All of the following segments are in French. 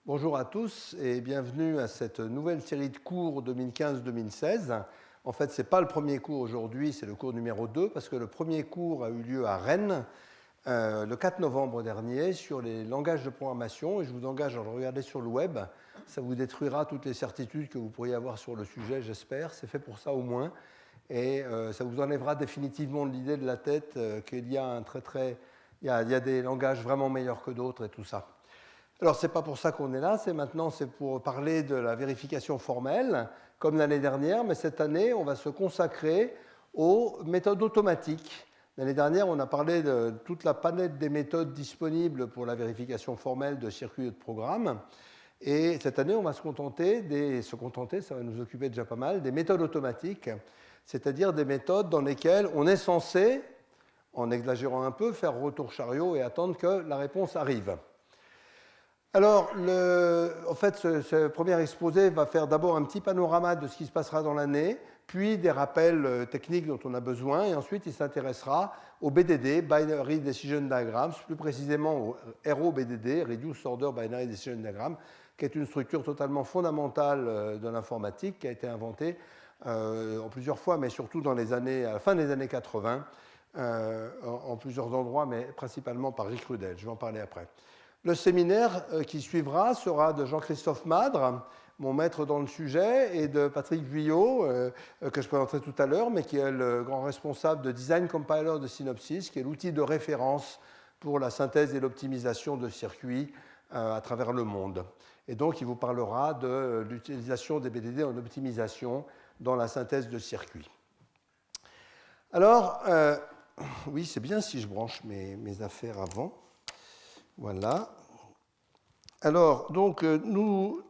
Bonjour à tous et bienvenue à cette nouvelle série de cours 2015-2016. En fait, ce n'est pas le premier cours aujourd'hui, c'est le cours numéro 2, parce que le premier cours a eu lieu à Rennes le 4 novembre dernier sur les langages de programmation, et je vous engage à le regarder sur le web. Ça vous détruira toutes les certitudes que vous pourriez avoir sur le sujet, j'espère. C'est fait pour ça au moins. Et ça vous enlèvera définitivement l'idée de la tête qu'il y a il y a des langages vraiment meilleurs que d'autres et tout ça. Alors, ce n'est pas pour ça qu'on est là, c'est pour parler de la vérification formelle, comme l'année dernière, mais cette année, on va se consacrer aux méthodes automatiques. L'année dernière, on a parlé de toute la palette des méthodes disponibles pour la vérification formelle de circuits et de programmes. Et cette année, on va se contenter, ça va nous occuper déjà pas mal, des méthodes automatiques, c'est-à-dire des méthodes dans lesquelles on est censé, en exagérant un peu, faire retour chariot et attendre que la réponse arrive. Alors, en fait, ce premier exposé va faire d'abord un petit panorama de ce qui se passera dans l'année, puis des rappels techniques dont on a besoin, et ensuite il s'intéressera au BDD, Binary Decision Diagrams, plus précisément au ROBDD, Reduced Order Binary Decision Diagram, qui est une structure totalement fondamentale de l'informatique, qui a été inventée en plusieurs fois, mais surtout à la fin des années 80, en plusieurs endroits, mais principalement par Rick Rudel. Je vais en parler après. Le séminaire qui suivra sera de Jean-Christophe Madre, mon maître dans le sujet, et de Patrick Vuillot, que je présenterai tout à l'heure, mais qui est le grand responsable de Design Compiler de Synopsys, qui est l'outil de référence pour la synthèse et l'optimisation de circuits à travers le monde. Et donc, il vous parlera de l'utilisation des BDD en optimisation dans la synthèse de circuits. Alors, oui, c'est bien si je branche mes affaires avant. Voilà. Alors, donc, nous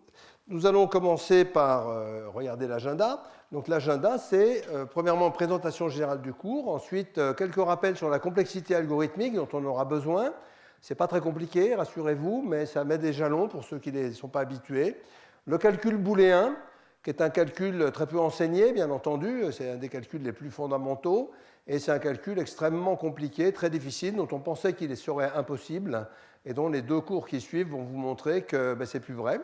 allons commencer par regarder l'agenda. Donc, l'agenda, c'est premièrement présentation générale du cours, ensuite quelques rappels sur la complexité algorithmique dont on aura besoin. Ce n'est pas très compliqué, rassurez-vous, mais ça met des jalons pour ceux qui ne sont pas habitués. Le calcul booléen, qui est un calcul très peu enseigné, bien entendu, c'est un des calculs les plus fondamentaux, et c'est un calcul extrêmement compliqué, très difficile, dont on pensait qu'il serait impossible, et dont les deux cours qui suivent vont vous montrer que ce n'est plus vrai,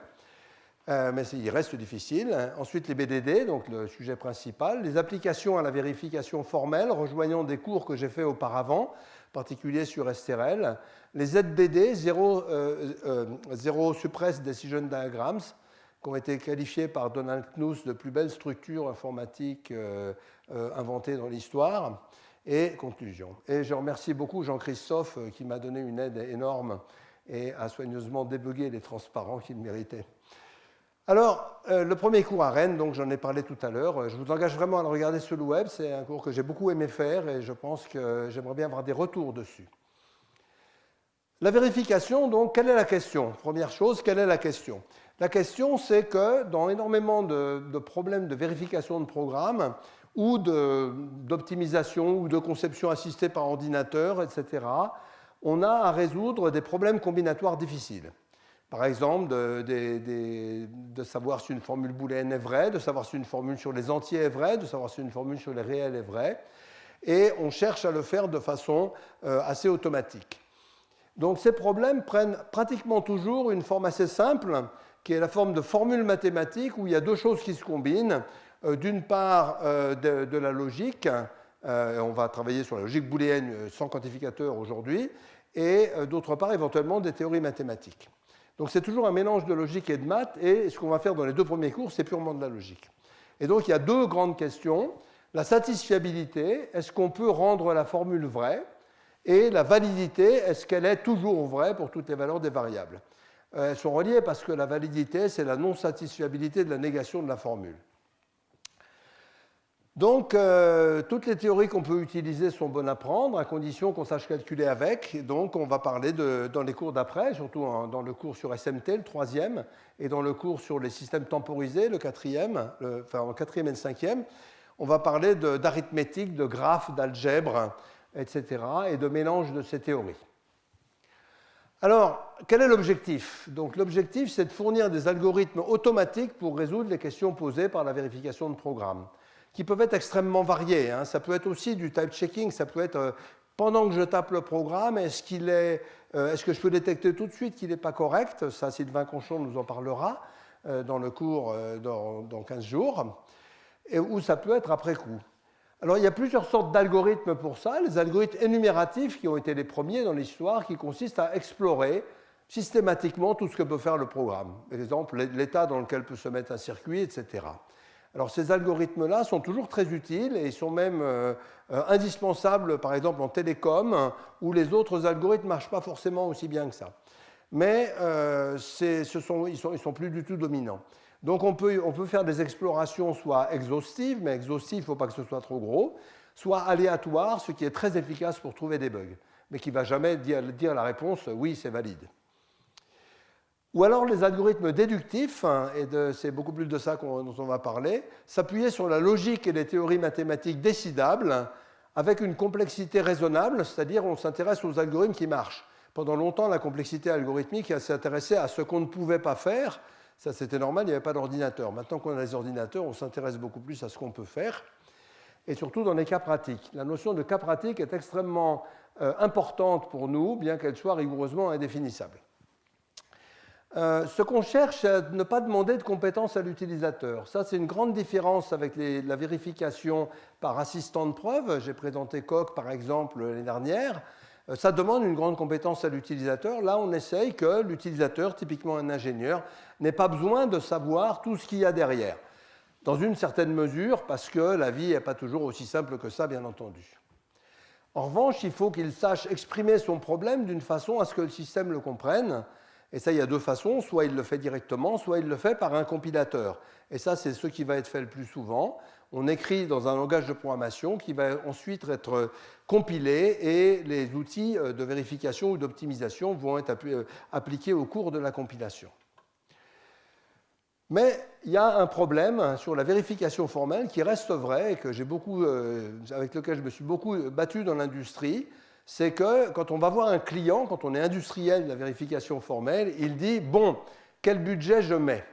mais il reste difficile. Ensuite, les BDD, donc le sujet principal, les applications à la vérification formelle, rejoignant des cours que j'ai fait auparavant, en particulier sur STRL, les ZDD, Zero Suppressed Decision Diagrams, qui ont été qualifiés par Donald Knuth de plus belles structures informatiques inventées dans l'histoire, et conclusion. Et je remercie beaucoup Jean-Christophe qui m'a donné une aide énorme et a soigneusement débugué les transparents qu'il méritait. Alors, le premier cours à Rennes, donc j'en ai parlé tout à l'heure, je vous engage vraiment à le regarder sur le web, c'est un cours que j'ai beaucoup aimé faire et je pense que j'aimerais bien avoir des retours dessus. La vérification, donc, quelle est la question? Première chose, quelle est la question? La question, c'est que dans énormément de problèmes de vérification de programme ou d'optimisation ou de conception assistée par ordinateur, etc., on a à résoudre des problèmes combinatoires difficiles. Par exemple, de savoir si une formule booléenne est vraie, de savoir si une formule sur les entiers est vraie, de savoir si une formule sur les réels est vraie, et on cherche à le faire de façon assez automatique. Donc ces problèmes prennent pratiquement toujours une forme assez simple, qui est la forme de formule mathématique, où il y a deux choses qui se combinent. D'une part, de la logique, on va travailler sur la logique booléenne sans quantificateur aujourd'hui, et d'autre part, éventuellement, des théories mathématiques. Donc c'est toujours un mélange de logique et de maths, et ce qu'on va faire dans les deux premiers cours, c'est purement de la logique. Et donc il y a deux grandes questions. La satisfiabilité, est-ce qu'on peut rendre la formule vraie? Et la validité, est-ce qu'elle est toujours vraie pour toutes les valeurs des variables? Elles sont reliées parce que la validité, c'est la non-satisfiabilité de la négation de la formule. Donc, toutes les théories qu'on peut utiliser sont bonnes à prendre, à condition qu'on sache calculer avec. Donc, on va parler dans les cours d'après, surtout dans le cours sur SMT, le troisième, et dans le cours sur les systèmes temporisés, le quatrième, le quatrième et le cinquième, on va parler d'arithmétique, de graphes, d'algèbre, etc., et de mélange de ces théories. Alors, quel est l'objectif? Donc, l'objectif, c'est de fournir des algorithmes automatiques pour résoudre les questions posées par la vérification de programme, qui peuvent être extrêmement variés. Ça peut être aussi du type checking, ça peut être pendant que je tape le programme, est-ce que je peux détecter tout de suite qu'il n'est pas correct? Ça, Sylvain Conchon nous en parlera dans le cours dans 15 jours. Ou ça peut être après coup. Alors, il y a plusieurs sortes d'algorithmes pour ça. Les algorithmes énumératifs qui ont été les premiers dans l'histoire, qui consistent à explorer systématiquement tout ce que peut faire le programme. Par exemple, l'état dans lequel peut se mettre un circuit, etc. Alors, ces algorithmes-là sont toujours très utiles et ils sont même indispensables, par exemple, en télécom, où les autres algorithmes ne marchent pas forcément aussi bien que ça. Mais ils sont plus du tout dominants. Donc on peut faire des explorations soit exhaustives, mais exhaustives, il ne faut pas que ce soit trop gros, soit aléatoires, ce qui est très efficace pour trouver des bugs, mais qui ne va jamais dire la réponse « oui, c'est valide ». Ou alors les algorithmes déductifs, et c'est beaucoup plus de ça dont on va parler, s'appuyer sur la logique et les théories mathématiques décidables avec une complexité raisonnable, c'est-à-dire on s'intéresse aux algorithmes qui marchent. Pendant longtemps, la complexité algorithmique s'est intéressée à ce qu'on ne pouvait pas faire. Ça, c'était normal, il n'y avait pas d'ordinateur. Maintenant qu'on a les ordinateurs, on s'intéresse beaucoup plus à ce qu'on peut faire, et surtout dans les cas pratiques. La notion de cas pratique est extrêmement importante pour nous, bien qu'elle soit rigoureusement indéfinissable. Ce qu'on cherche, c'est de ne pas demander de compétences à l'utilisateur. Ça, c'est une grande différence avec la vérification par assistant de preuve. J'ai présenté Coq, par exemple, l'année dernière. Ça demande une grande compétence à l'utilisateur. Là, on essaye que l'utilisateur, typiquement un ingénieur, n'ait pas besoin de savoir tout ce qu'il y a derrière. Dans une certaine mesure, parce que la vie n'est pas toujours aussi simple que ça, bien entendu. En revanche, il faut qu'il sache exprimer son problème d'une façon à ce que le système le comprenne. Et ça, il y a deux façons. Soit il le fait directement, soit il le fait par un compilateur. Et ça, c'est ce qui va être fait le plus souvent. On écrit dans un langage de programmation qui va ensuite être compilé et les outils de vérification ou d'optimisation vont être appliqués au cours de la compilation. Mais il y a un problème sur la vérification formelle qui reste vrai et que avec lequel je me suis beaucoup battu dans l'industrie. C'est que quand on va voir un client, quand on est industriel de la vérification formelle, il dit « bon, quel budget je mets ?»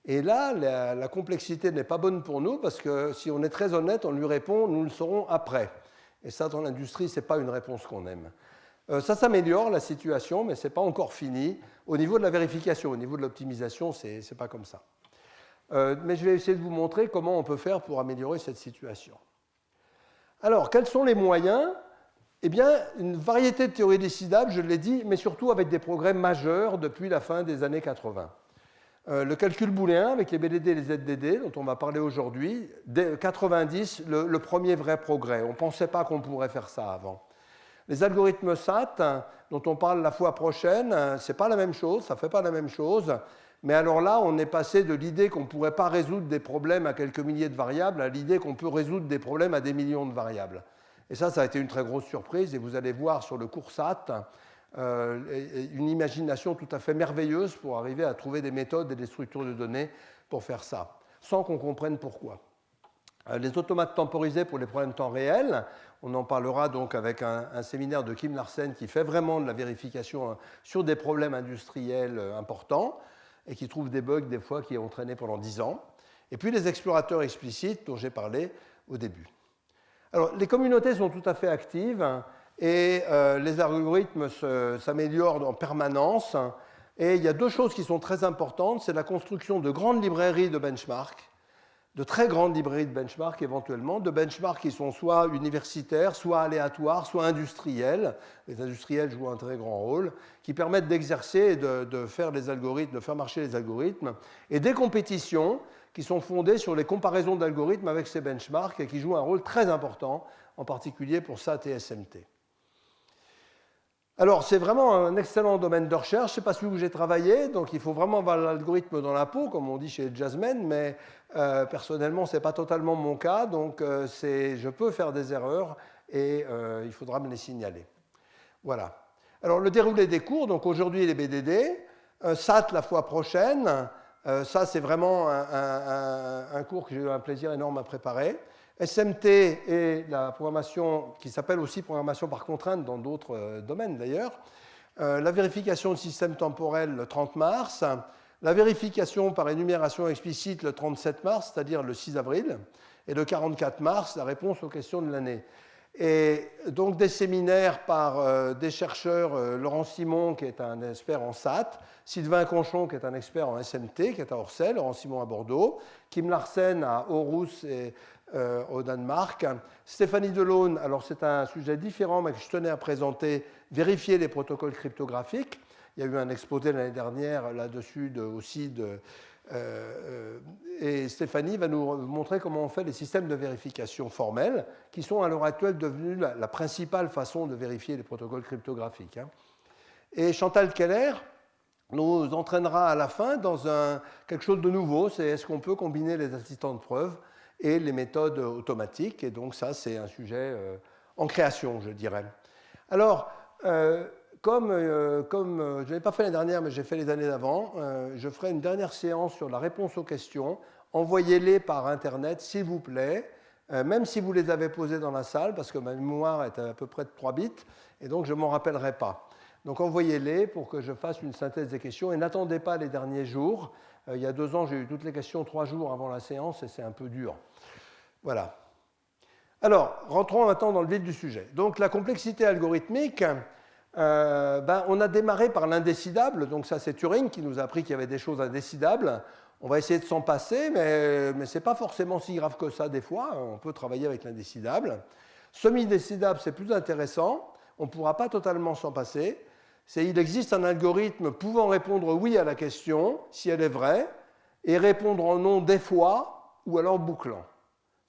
Et là, la complexité n'est pas bonne pour nous parce que si on est très honnête, on lui répond « nous le saurons après ». Et ça, dans l'industrie, ce n'est pas une réponse qu'on aime. Ça s'améliore, la situation, mais ce n'est pas encore fini. Au niveau de la vérification, au niveau de l'optimisation, ce n'est pas comme ça. Mais je vais essayer de vous montrer comment on peut faire pour améliorer cette situation. Alors, quels sont les moyens ? Eh bien, une variété de théories décidables, je l'ai dit, mais surtout avec des progrès majeurs depuis la fin des années 80. Le calcul booléen avec les BDD et les ZDD, dont on va parler aujourd'hui, dès 90, le premier vrai progrès. On ne pensait pas qu'on pourrait faire ça avant. Les algorithmes SAT, dont on parle la fois prochaine, ce n'est pas la même chose, ça ne fait pas la même chose. Mais alors là, on est passé de l'idée qu'on ne pourrait pas résoudre des problèmes à quelques milliers de variables à l'idée qu'on peut résoudre des problèmes à des millions de variables. Et ça a été une très grosse surprise. Et vous allez voir sur le cours SAT une imagination tout à fait merveilleuse pour arriver à trouver des méthodes et des structures de données pour faire ça, sans qu'on comprenne pourquoi. Les automates temporisés pour les problèmes de temps réel, on en parlera donc avec un séminaire de Kim Larsen qui fait vraiment de la vérification sur des problèmes industriels importants et qui trouve des bugs des fois qui ont traîné pendant 10 ans. Et puis les explorateurs explicites dont j'ai parlé au début. Alors, les communautés sont tout à fait actives et les algorithmes s'améliorent en permanence. Et il y a deux choses qui sont très importantes. C'est la construction de grandes librairies de benchmark, de très grandes librairies de benchmark éventuellement, de benchmarks qui sont soit universitaires, soit aléatoires, soit industriels. Les industriels jouent un très grand rôle, qui permettent d'exercer et de faire les algorithmes, de faire marcher les algorithmes. Et des compétitions qui sont fondées sur les comparaisons d'algorithmes avec ces benchmarks et qui jouent un rôle très important, en particulier pour SAT et SMT. Alors, c'est vraiment un excellent domaine de recherche. Ce n'est pas celui où j'ai travaillé, donc il faut vraiment avoir l'algorithme dans la peau, comme on dit chez Jasmine, mais personnellement, ce n'est pas totalement mon cas, donc je peux faire des erreurs et il faudra me les signaler. Voilà. Alors, le déroulé des cours, donc aujourd'hui les BDD, SAT la fois prochaine. Ça, c'est vraiment un cours que j'ai eu un plaisir énorme à préparer. SMT et la programmation qui s'appelle aussi programmation par contrainte dans d'autres domaines d'ailleurs. La vérification de système temporel le 30 mars. La vérification par énumération explicite le 37 mars, c'est-à-dire le 6 avril. Et le 44 mars, la réponse aux questions de l'année. Et donc des séminaires par des chercheurs, Laurent Simon, qui est un expert en SAT, Sylvain Conchon, qui est un expert en SMT, qui est à Orsay, Laurent Simon à Bordeaux, Kim Larsen à Aarhus et au Danemark, Stéphanie Delaune, alors c'est un sujet différent, mais que je tenais à présenter, vérifier les protocoles cryptographiques. Il y a eu un exposé l'année dernière là-dessus aussi et Stéphanie va nous montrer comment on fait les systèmes de vérification formels, qui sont à l'heure actuelle devenus la principale façon de vérifier les protocoles cryptographiques. Et Chantal Keller nous entraînera à la fin dans quelque chose de nouveau, c'est est-ce qu'on peut combiner les assistants de preuve et les méthodes automatiques. Et donc ça, c'est un sujet en création, je dirais. Alors, comme je n'ai pas fait l'année dernière, mais j'ai fait les années d'avant, je ferai une dernière séance sur la réponse aux questions. Envoyez-les par Internet, s'il vous plaît, même si vous les avez posées dans la salle, parce que ma mémoire est à peu près de 3 bits, et donc je ne m'en rappellerai pas. Donc envoyez-les pour que je fasse une synthèse des questions, et n'attendez pas les derniers jours. Il y a 2 ans, j'ai eu toutes les questions 3 jours avant la séance, et c'est un peu dur. Voilà. Alors, rentrons maintenant dans le vif du sujet. Donc la complexité algorithmique... on a démarré par l'indécidable, donc ça c'est Turing qui nous a appris qu'il y avait des choses indécidables. On va essayer de s'en passer, mais ce n'est pas forcément si grave que ça des fois, on peut travailler avec l'indécidable. Semi-décidable, c'est plus intéressant, on ne pourra pas totalement s'en passer. Il existe un algorithme pouvant répondre oui à la question, si elle est vraie, et répondre en non des fois, ou alors bouclant,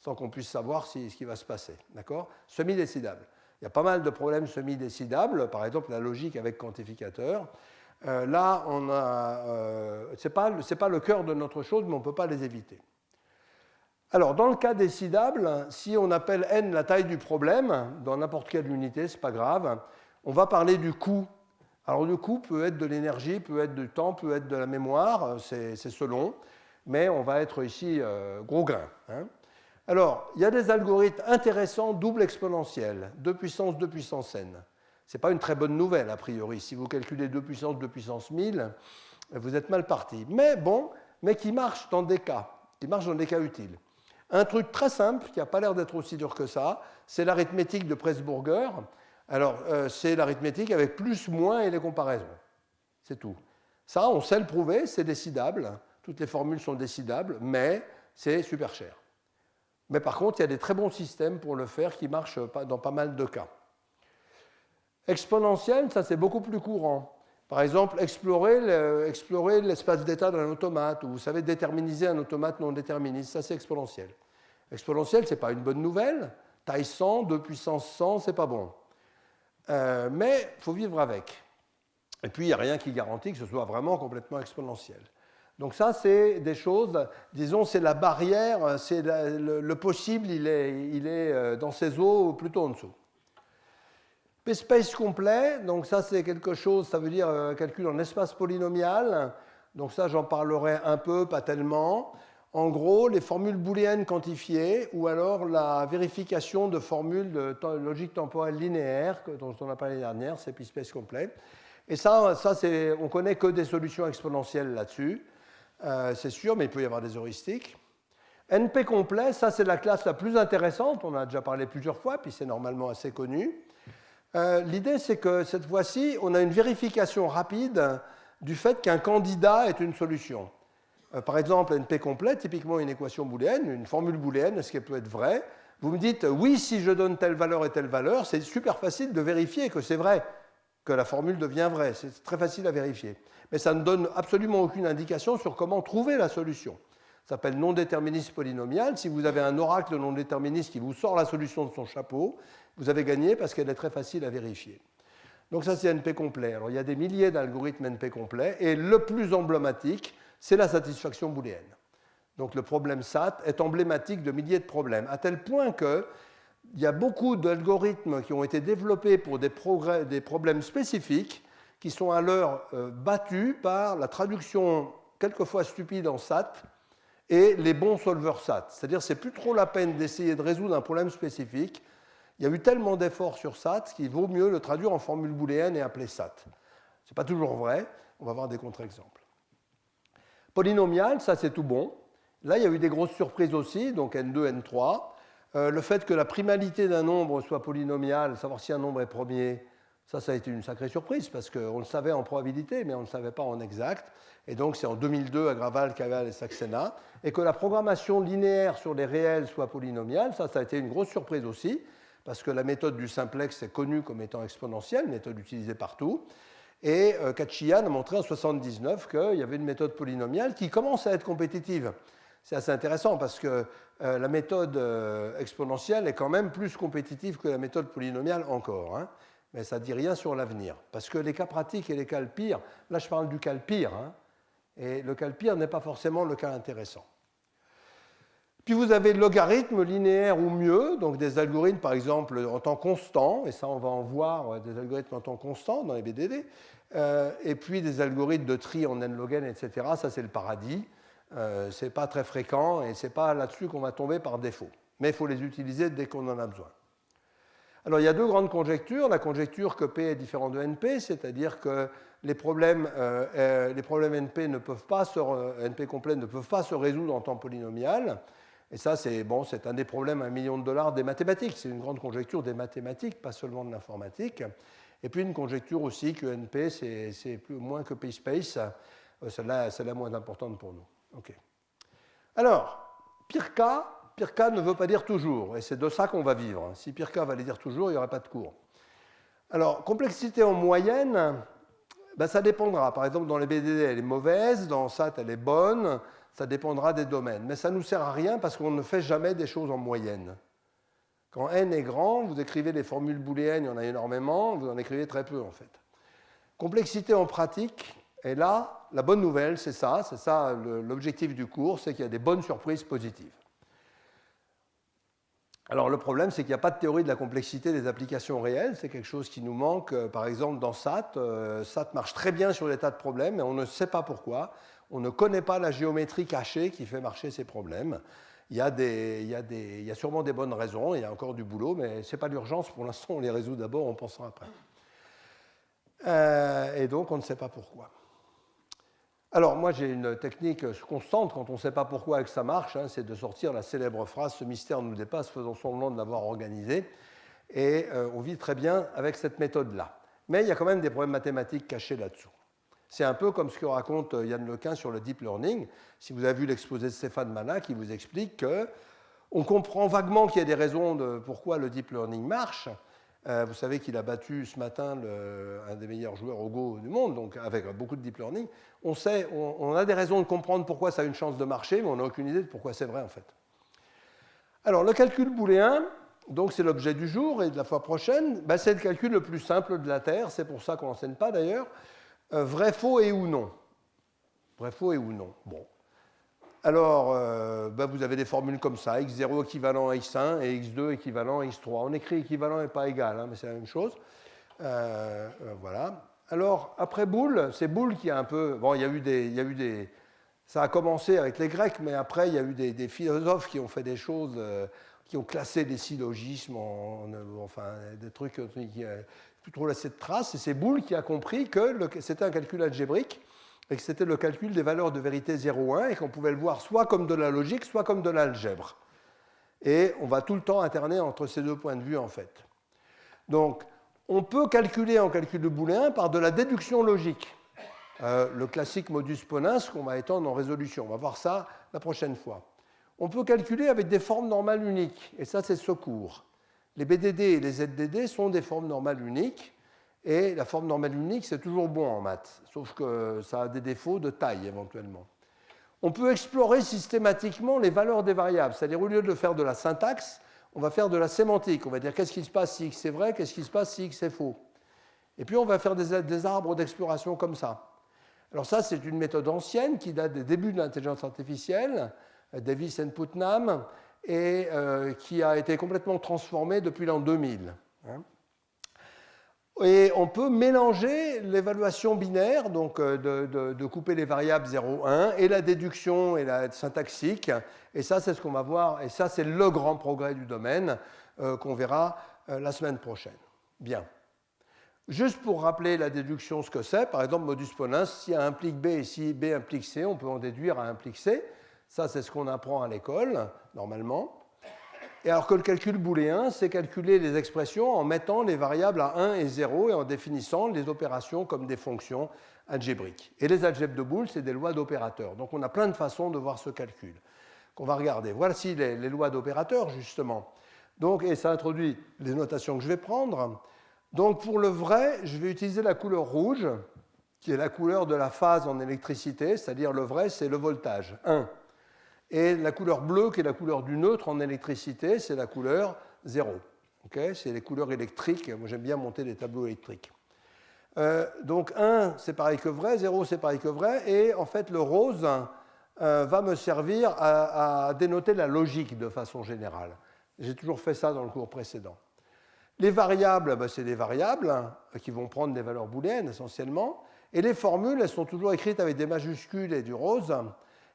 sans qu'on puisse savoir ce qui va se passer. D'accord ? Semi-décidable. Il y a pas mal de problèmes semi-décidables, par exemple la logique avec quantificateur. Là, ce n'est pas le cœur de notre chose, mais on ne peut pas les éviter. Alors, dans le cas décidable, si on appelle n la taille du problème, dans n'importe quelle unité, ce n'est pas grave, on va parler du coût. Alors, le coût peut être de l'énergie, peut être du temps, peut être de la mémoire, c'est selon, mais on va être ici gros grain. Alors, il y a des algorithmes intéressants, double exponentielle, 2 puissance 2 puissance n. Ce n'est pas une très bonne nouvelle, a priori. Si vous calculez 2 puissance 1000, vous êtes mal parti. Mais qui marche dans des cas, utiles. Un truc très simple, qui n'a pas l'air d'être aussi dur que ça, c'est l'arithmétique de Pressburger. Alors, c'est l'arithmétique avec plus, moins et les comparaisons. C'est tout. Ça, on sait le prouver, c'est décidable. Toutes les formules sont décidables, mais c'est super cher. Mais par contre, il y a des très bons systèmes pour le faire qui marchent dans pas mal de cas. Exponentielle, ça c'est beaucoup plus courant. Par exemple, explorer l'espace d'état d'un automate, ou vous savez déterminiser un automate non déterministe, ça c'est exponentiel. Exponentielle, ce n'est pas une bonne nouvelle. Taille 100, 2 puissance 100, c'est pas bon. Mais il faut vivre avec. Et puis, il n'y a rien qui garantit que ce soit vraiment complètement exponentiel. Donc ça, c'est des choses, disons, c'est la barrière, c'est le possible, il est dans ses eaux plutôt en dessous. P-space complet, donc ça c'est quelque chose, ça veut dire calcul en espace polynomial, donc ça j'en parlerai un peu, pas tellement. En gros, les formules booléennes quantifiées ou alors la vérification de formules de logique temporelle linéaire, dont on a parlé l'année dernière, c'est P-space complet. Et ça on ne connaît que des solutions exponentielles là-dessus. C'est sûr, mais il peut y avoir des heuristiques. NP complet, ça c'est la classe la plus intéressante, on en a déjà parlé plusieurs fois, puis c'est normalement assez connu. L'idée c'est que cette fois-ci, on a une vérification rapide du fait qu'un candidat est une solution. Par exemple, NP complet, typiquement une équation booléenne, une formule booléenne, est-ce qu'elle peut être vraie? Vous me dites, oui, si je donne telle valeur et telle valeur, c'est super facile de vérifier que c'est vrai, que la formule devient vraie, c'est très facile à vérifier. Mais ça ne donne absolument aucune indication sur comment trouver la solution. Ça s'appelle non-déterminisme polynomial. Si vous avez un oracle non-déterministe qui vous sort la solution de son chapeau, vous avez gagné parce qu'elle est très facile à vérifier. Donc ça, c'est NP complet. Alors, il y a des milliers d'algorithmes NP complets, et le plus emblématique, c'est la satisfaction booléenne. Donc le problème SAT est emblématique de milliers de problèmes, à tel point qu'il y a beaucoup d'algorithmes qui ont été développés pour des problèmes spécifiques qui sont alors battus par la traduction quelquefois stupide en SAT et les bons solveurs SAT. C'est-à-dire que ce n'est plus trop la peine d'essayer de résoudre un problème spécifique. Il y a eu tellement d'efforts sur SAT qu'il vaut mieux le traduire en formule booléenne et appeler SAT. Ce n'est pas toujours vrai, on va voir des contre-exemples. Polynomial, ça c'est tout bon. Là, il y a eu des grosses surprises aussi, donc N2, N3. Le fait que la primalité d'un nombre soit polynomiale, savoir si un nombre est premier, ça a été une sacrée surprise parce qu'on le savait en probabilité, mais on ne le savait pas en exact. Et donc, c'est en 2002, Agrawal, Cavell et Saxena. Et que la programmation linéaire sur les réels soit polynomiale, ça a été une grosse surprise aussi, parce que la méthode du simplex est connue comme étant exponentielle, méthode utilisée partout. Et Khachiyan a montré en 1979 qu'il y avait une méthode polynomiale qui commence à être compétitive. C'est assez intéressant parce que la méthode exponentielle est quand même plus compétitive que la méthode polynomiale encore. Hein. Mais ça ne dit rien sur l'avenir. Parce que les cas pratiques et les cas le pire, là je parle du cas le pire, hein, et le cas le pire n'est pas forcément le cas intéressant. Puis vous avez le logarithme linéaire ou mieux, donc des algorithmes par exemple en temps constant, et ça on va en voir des algorithmes en temps constant dans les BDD, et puis des algorithmes de tri en n log n, etc. Ça c'est le paradis. Ce n'est pas très fréquent et ce n'est pas là-dessus qu'on va tomber par défaut. Mais il faut les utiliser dès qu'on en a besoin. Alors il y a deux grandes conjectures. La conjecture que P est différent de NP, c'est-à-dire que les problèmes NP, NP complets ne peuvent pas se résoudre en temps polynomial. Et ça, c'est un des problèmes à $1 million des mathématiques. C'est une grande conjecture des mathématiques, pas seulement de l'informatique. Et puis une conjecture aussi que NP, c'est moins que P-space. Celle-là, c'est la moins importante pour nous. Okay. Alors, pire cas ne veut pas dire toujours, et c'est de ça qu'on va vivre. Si pire cas valait dire toujours, il n'y aurait pas de cours. Alors, complexité en moyenne, ça dépendra. Par exemple, dans les BDD, elle est mauvaise, dans SAT, elle est bonne, ça dépendra des domaines. Mais ça ne nous sert à rien parce qu'on ne fait jamais des choses en moyenne. Quand n est grand, vous écrivez les formules booléennes, il y en a énormément, vous en écrivez très peu en fait. Complexité en pratique, et là, la bonne nouvelle, c'est ça l'objectif du cours, c'est qu'il y a des bonnes surprises positives. Alors le problème, c'est qu'il n'y a pas de théorie de la complexité des applications réelles, c'est quelque chose qui nous manque, par exemple dans SAT. SAT marche très bien sur des tas de problèmes, mais on ne sait pas pourquoi. On ne connaît pas la géométrie cachée qui fait marcher ces problèmes. Il y a sûrement des bonnes raisons, il y a encore du boulot, mais ce n'est pas l'urgence, pour l'instant on les résout d'abord, on pensera après. Et donc on ne sait pas pourquoi. Alors, moi, j'ai une technique constante quand on ne sait pas pourquoi que ça marche, hein, c'est de sortir la célèbre phrase « Ce mystère nous dépasse, faisons semblant de l'avoir organisé ». Et on vit très bien avec cette méthode-là. Mais il y a quand même des problèmes mathématiques cachés là-dessous. C'est un peu comme ce que raconte Yann Lequin sur le deep learning. Si vous avez vu l'exposé de Stéphane Mana qui vous explique qu'on comprend vaguement qu'il y a des raisons de pourquoi le deep learning marche. Vous savez qu'il a battu ce matin un des meilleurs joueurs au Go du monde, donc avec beaucoup de deep learning. On a des raisons de comprendre pourquoi ça a une chance de marcher, mais on n'a aucune idée de pourquoi c'est vrai en fait. Alors le calcul booléen, donc c'est l'objet du jour et de la fois prochaine, c'est le calcul le plus simple de la Terre, c'est pour ça qu'on n'enseigne pas d'ailleurs. Vrai, faux et ou non. Vrai, faux et ou non. Bon. Alors, vous avez des formules comme ça, x0 équivalent à x1 et x2 équivalent à x3. On écrit équivalent et pas égal, hein, mais c'est la même chose. Voilà. Alors, après Boole, c'est Boole qui a un peu... Bon, il y a eu des... Ça a commencé avec les Grecs, mais après, il y a eu des philosophes qui ont fait des choses, qui ont classé des syllogismes, enfin, des trucs qui n'ont plus trop laissé de traces. Et c'est Boole qui a compris que c'était un calcul algébrique, et que c'était le calcul des valeurs de vérité 0,1 et qu'on pouvait le voir soit comme de la logique, soit comme de l'algèbre. Et on va tout le temps alterner entre ces deux points de vue, en fait. Donc, on peut calculer en calcul de booléen par de la déduction logique. Le classique modus ponens qu'on va étendre en résolution. On va voir ça la prochaine fois. On peut calculer avec des formes normales uniques, et ça, c'est ce cours. Les BDD et les ZDD sont des formes normales uniques. Et la forme normale unique, c'est toujours bon en maths, sauf que ça a des défauts de taille éventuellement. On peut explorer systématiquement les valeurs des variables, c'est-à-dire au lieu de faire de la syntaxe, on va faire de la sémantique. On va dire qu'est-ce qui se passe si x est vrai, qu'est-ce qui se passe si x est faux. Et puis on va faire des arbres d'exploration comme ça. Alors ça, c'est une méthode ancienne qui date des débuts de l'intelligence artificielle, Davis et Putnam, et qui a été complètement transformée depuis l'an 2000. Et on peut mélanger l'évaluation binaire, donc de couper les variables 0, 1, et la déduction et la syntaxique. Et ça, c'est ce qu'on va voir. Et ça, c'est le grand progrès du domaine qu'on verra la semaine prochaine. Bien. Juste pour rappeler la déduction, ce que c'est, par exemple, modus ponens, si A implique B et si B implique C, on peut en déduire A implique C. Ça, c'est ce qu'on apprend à l'école, normalement. Et alors que le calcul booléen, c'est calculer les expressions en mettant les variables à 1 et 0 et en définissant les opérations comme des fonctions algébriques. Et les algèbres de Boole, c'est des lois d'opérateurs. Donc on a plein de façons de voir ce calcul qu'on va regarder. Voici les lois d'opérateurs, justement. Donc, et ça introduit les notations que je vais prendre. Donc pour le vrai, je vais utiliser la couleur rouge, qui est la couleur de la phase en électricité, c'est-à-dire le vrai, c'est le voltage, 1. Et la couleur bleue, qui est la couleur du neutre en électricité, c'est la couleur 0. Okay, c'est les couleurs électriques. Moi, j'aime bien monter des tableaux électriques. Donc 1, c'est pareil que vrai, 0, c'est pareil que vrai, et en fait, le rose va me servir à dénoter la logique de façon générale. J'ai toujours fait ça dans le cours précédent. Les variables, ben, c'est des variables qui vont prendre des valeurs booléennes essentiellement, et les formules, elles sont toujours écrites avec des majuscules et du rose.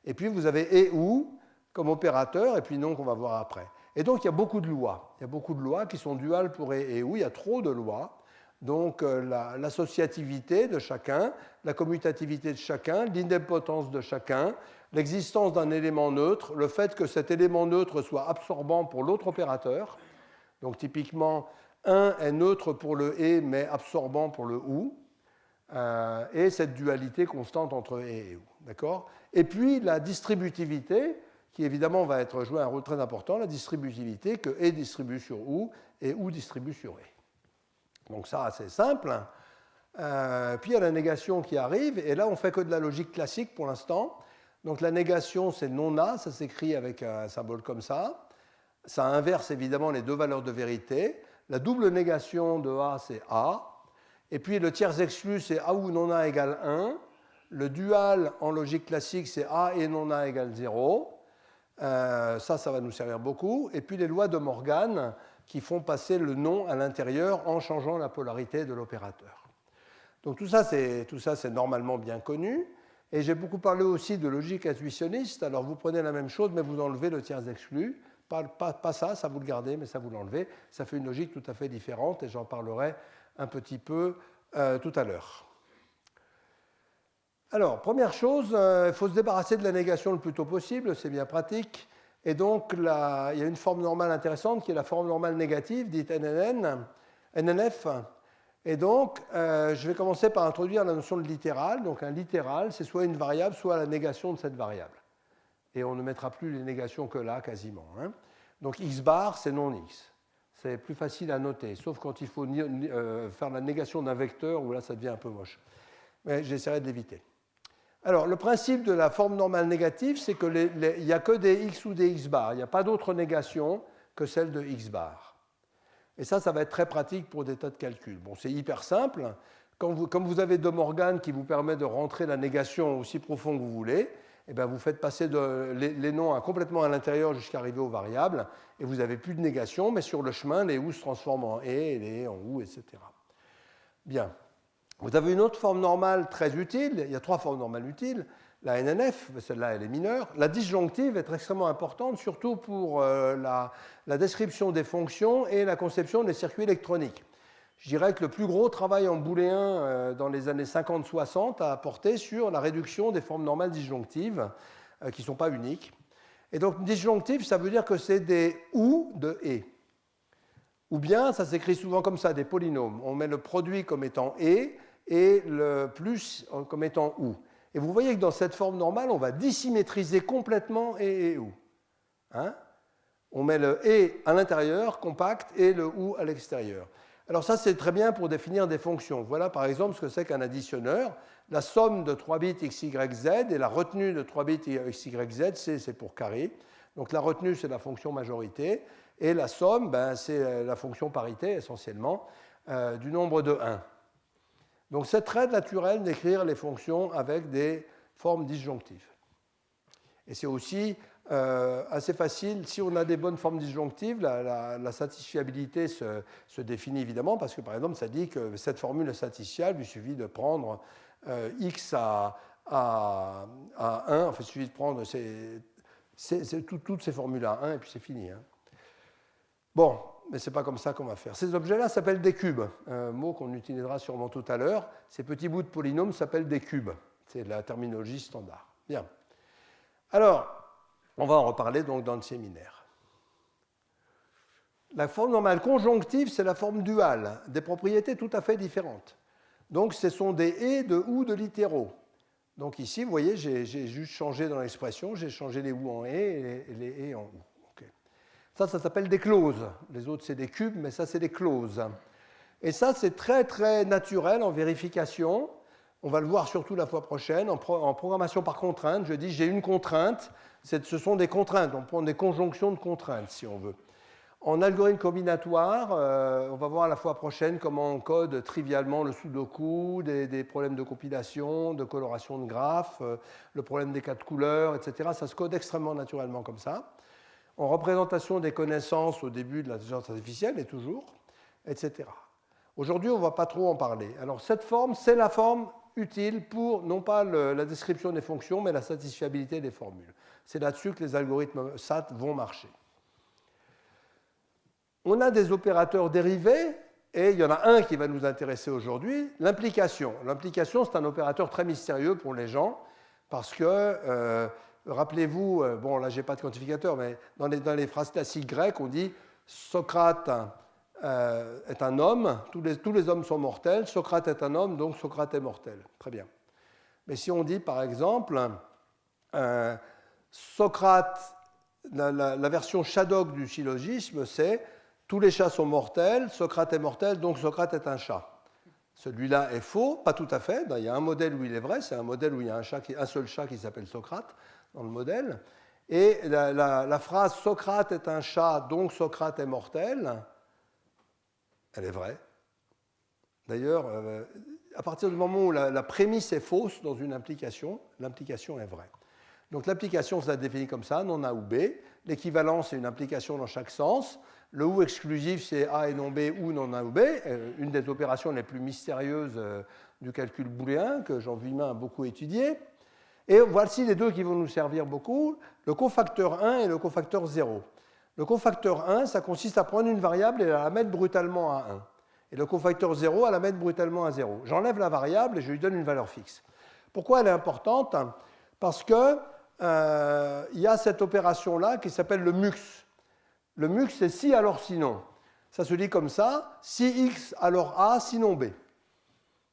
Et puis vous avez et ou comme opérateur, et puis non qu'on va voir après. Et donc il y a beaucoup de lois. Il y a beaucoup de lois qui sont duales pour et ou. Il y a trop de lois. Donc l'associativité de chacun, la commutativité de chacun, l'idempotence de chacun, l'existence d'un élément neutre, le fait que cet élément neutre soit absorbant pour l'autre opérateur. Donc typiquement, 1 est neutre pour le et, mais absorbant pour le ou. Et cette dualité constante entre et ou. D'accord ? Et puis la distributivité, qui évidemment va jouer un rôle très important, la distributivité que et distribue sur ou et ou distribue sur et. Donc ça, c'est simple. Puis il y a la négation qui arrive, et là on fait que de la logique classique pour l'instant. Donc la négation, c'est non A, ça s'écrit avec un symbole comme ça. Ça inverse évidemment les deux valeurs de vérité. La double négation de A, c'est A. Et puis le tiers exclu, c'est A ou non A égale 1. Le dual en logique classique, c'est A et non A égale 0. Ça va nous servir beaucoup. Et puis les lois de Morgan qui font passer le non à l'intérieur en changeant la polarité de l'opérateur. Donc tout ça, c'est normalement bien connu. Et j'ai beaucoup parlé aussi de logique intuitionniste. Alors vous prenez la même chose, mais vous enlevez le tiers exclu. Pas ça, ça vous le gardez, mais ça vous l'enlevez. Ça fait une logique tout à fait différente, et j'en parlerai un petit peu tout à l'heure. Alors, première chose, il faut se débarrasser de la négation le plus tôt possible, c'est bien pratique. Et donc, il y a une forme normale intéressante qui est la forme normale négative, dite NNF. Et donc, je vais commencer par introduire la notion de littéral. Donc, un littéral, c'est soit une variable, soit la négation de cette variable. Et on ne mettra plus les négations que là, quasiment. Hein. Donc, x bar, c'est non x. C'est plus facile à noter, sauf quand il faut faire la négation d'un vecteur, où là, ça devient un peu moche. Mais j'essaierai de l'éviter. Alors, le principe de la forme normale négative, c'est qu'il n'y a que des x ou des x bar. Il n'y a pas d'autre négation que celle de x bar. Et ça va être très pratique pour des tas de calculs. Bon, c'est hyper simple. Comme vous avez De Morgan qui vous permet de rentrer la négation aussi profond que vous voulez, eh bien, vous faites passer les noms complètement à l'intérieur jusqu'à arriver aux variables, et vous n'avez plus de négation, mais sur le chemin, les ou se transforment en et les et en ou, etc. Bien. Vous avez une autre forme normale très utile. Il y a trois formes normales utiles. La NNF, celle-là, elle est mineure. La disjonctive est extrêmement importante, surtout pour la description des fonctions et la conception des circuits électroniques. Je dirais que le plus gros travail en booléen dans les années 50-60 a porté sur la réduction des formes normales disjonctives, qui ne sont pas uniques. Et donc, disjonctive, ça veut dire que c'est des ou de et. Ou bien, ça s'écrit souvent comme ça, des polynômes. On met le produit comme étant et le plus comme étant ou. Et vous voyez que dans cette forme normale, on va dissymétriser complètement et ou. Hein? On met le et à l'intérieur, compact, et le ou à l'extérieur. Alors ça, c'est très bien pour définir des fonctions. Voilà par exemple ce que c'est qu'un additionneur. La somme de 3 bits x, y, z et la retenue de 3 bits x, y, z, c'est pour carré. Donc la retenue, c'est la fonction majorité. Et la somme, c'est la fonction parité, essentiellement, du nombre de 1. Donc c'est très naturel d'écrire les fonctions avec des formes disjonctives. Et c'est aussi assez facile, si on a des bonnes formes disjonctives, la satisfiabilité se définit évidemment, parce que par exemple, ça dit que cette formule est satisfiable, il suffit de prendre x à 1, enfin, il suffit de prendre toutes ces formules à 1, et puis c'est fini. Hein. Bon, mais ce n'est pas comme ça qu'on va faire. Ces objets-là s'appellent des cubes, un mot qu'on utilisera sûrement tout à l'heure. Ces petits bouts de polynômes s'appellent des cubes. C'est la terminologie standard. Bien. Alors, on va en reparler donc dans le séminaire. La forme normale conjonctive, c'est la forme duale, des propriétés tout à fait différentes. Donc, ce sont des et de ou de littéraux. Donc ici, vous voyez, j'ai juste changé dans l'expression, j'ai changé les ou en et les et en ou. Okay. Ça s'appelle des clauses. Les autres, c'est des cubes, mais ça, c'est des clauses. Et ça, c'est très, très naturel en vérification. On va le voir surtout la fois prochaine. En programmation par contrainte, je dis j'ai une contrainte. Ce sont des contraintes. On prend des conjonctions de contraintes, si on veut. En algorithme combinatoire, on va voir la fois prochaine comment on code trivialement le sudoku, des problèmes de compilation, de coloration de graphes, le problème des cas de couleurs, etc. Ça se code extrêmement naturellement comme ça. En représentation des connaissances au début de l'intelligence artificielle et toujours, etc. Aujourd'hui, on ne va pas trop en parler. Alors cette forme, c'est la forme utile pour non pas la description des fonctions, mais la satisfiabilité des formules. C'est là-dessus que les algorithmes SAT vont marcher. On a des opérateurs dérivés, et il y en a un qui va nous intéresser aujourd'hui, l'implication. L'implication, c'est un opérateur très mystérieux pour les gens, parce que, rappelez-vous, bon là, je n'ai pas de quantificateur, mais dans les phrases classiques grecques, on dit Socrate est un homme, tous les hommes sont mortels, Socrate est un homme, donc Socrate est mortel. Très bien. Mais si on dit, par exemple, Socrate, la version Shadok du syllogisme, c'est tous les chats sont mortels, Socrate est mortel, donc Socrate est un chat. Celui-là est faux, pas tout à fait. Il y a un modèle où il est vrai, c'est un modèle où il y a un seul chat qui s'appelle Socrate dans le modèle. Et la phrase Socrate est un chat, donc Socrate est mortel, elle est vraie. D'ailleurs, à partir du moment où la prémisse est fausse dans une implication, l'implication est vraie. Donc l'implication, ça se définit comme ça, non A ou B. L'équivalence, c'est une implication dans chaque sens. Le ou exclusif, c'est A et non B, ou non A ou B, une des opérations les plus mystérieuses du calcul booléen que Jean Vuillemin a beaucoup étudié. Et voici les deux qui vont nous servir beaucoup, le cofacteur 1 et le cofacteur 0. Le cofacteur 1, ça consiste à prendre une variable et à la mettre brutalement à 1. Et le cofacteur 0, à la mettre brutalement à 0. J'enlève la variable et je lui donne une valeur fixe. Pourquoi elle est importante? Parce que il y a cette opération-là qui s'appelle le mux. Le mux, c'est si alors sinon. Ça se dit comme ça, si x alors a, sinon b.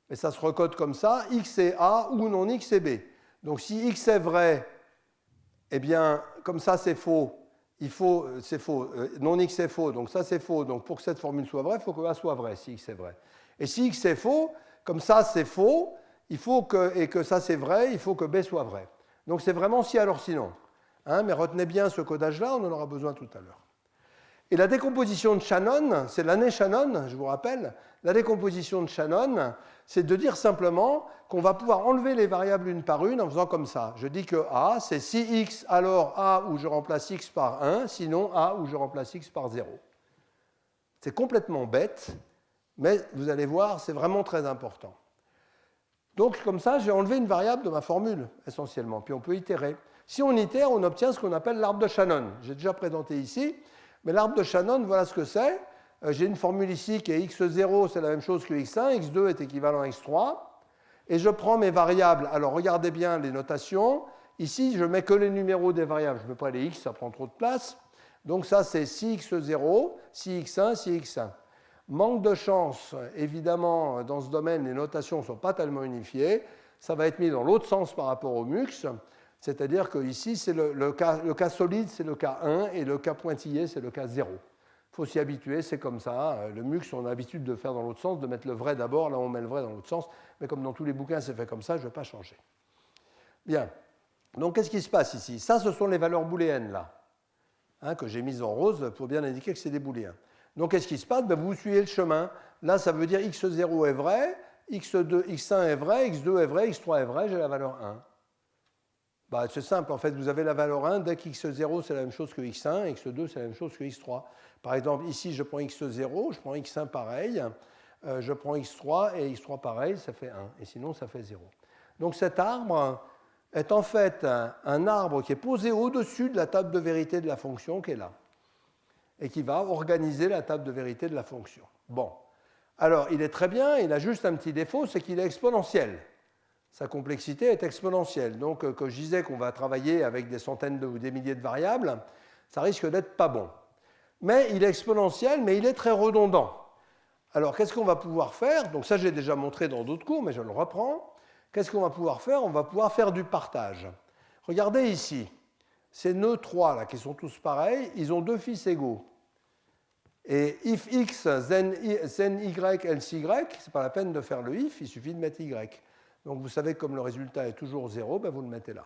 Et ça se recode comme ça, x est a ou non x est b. Donc si x est vrai, eh bien, comme ça c'est faux, c'est faux, non x est faux, donc ça c'est faux. Donc pour que cette formule soit vraie, il faut que a soit vrai, si x est vrai. Et si x est faux, comme ça c'est faux, et que ça c'est vrai, il faut que b soit vrai. Donc c'est vraiment si alors sinon. Hein, mais retenez bien ce codage-là, on en aura besoin tout à l'heure. Et la décomposition de Shannon, c'est l'année Shannon, je vous rappelle. La décomposition de Shannon, c'est de dire simplement qu'on va pouvoir enlever les variables une par une en faisant comme ça. Je dis que A, c'est si x, alors A où je remplace x par 1, sinon A où je remplace x par 0. C'est complètement bête, mais vous allez voir, c'est vraiment très important. Donc, comme ça, j'ai enlevé une variable de ma formule, essentiellement, puis on peut itérer. Si on itère, on obtient ce qu'on appelle l'arbre de Shannon. J'ai déjà présenté ici, mais l'arbre de Shannon, voilà ce que c'est. J'ai une formule ici qui est x0, c'est la même chose que x1, x2 est équivalent à x3, et je prends mes variables. Alors, regardez bien les notations. Ici, je ne mets que les numéros des variables, je ne mets pas les x, ça prend trop de place. Donc ça, c'est si x0, si x1, si x1. Manque de chance, évidemment, dans ce domaine, les notations ne sont pas tellement unifiées. Ça va être mis dans l'autre sens par rapport au mux, c'est-à-dire que ici, c'est le cas solide, c'est le cas 1, et le cas pointillé, c'est le cas 0. Il faut s'y habituer, c'est comme ça. Le mux, on a l'habitude de faire dans l'autre sens, de mettre le vrai d'abord, là on met le vrai dans l'autre sens, mais comme dans tous les bouquins, c'est fait comme ça, je ne vais pas changer. Bien. Donc, qu'est-ce qui se passe ici? Ça, ce sont les valeurs booléennes, là, hein, que j'ai mises en rose pour bien indiquer que c'est des booléens. Donc, qu'est-ce qui se passe? Vous suivez le chemin. Là, ça veut dire x0 est vrai, x2, x1 est vrai, x2 est vrai, x3 est vrai, j'ai la valeur 1. C'est simple, en fait, vous avez la valeur 1, dès qu'x0 c'est la même chose que x1, x2 c'est la même chose que x3. Par exemple, ici, je prends x0, je prends x1 pareil, je prends x3 et x3 pareil, ça fait 1, et sinon ça fait 0. Donc cet arbre est en fait un arbre qui est posé au-dessus de la table de vérité de la fonction qui est là, et qui va organiser la table de vérité de la fonction. Bon, alors il est très bien, il a juste un petit défaut, c'est qu'il est exponentiel. Sa complexité est exponentielle. Donc, quand je disais qu'on va travailler avec des centaines ou des milliers de variables, ça risque d'être pas bon. mais il est exponentiel, mais il est très redondant. Alors, qu'est-ce qu'on va pouvoir faire? Donc ça, j'ai déjà montré dans d'autres cours, mais je le reprends. Qu'est-ce qu'on va pouvoir faire? On va pouvoir faire du partage. Regardez ici, ces nœuds 3 là, qui sont tous pareils, ils ont deux fils égaux. Et if x, then y, else y, c'est pas la peine de faire le if, il suffit de mettre y. Donc vous savez que comme le résultat est toujours 0, ben vous le mettez là.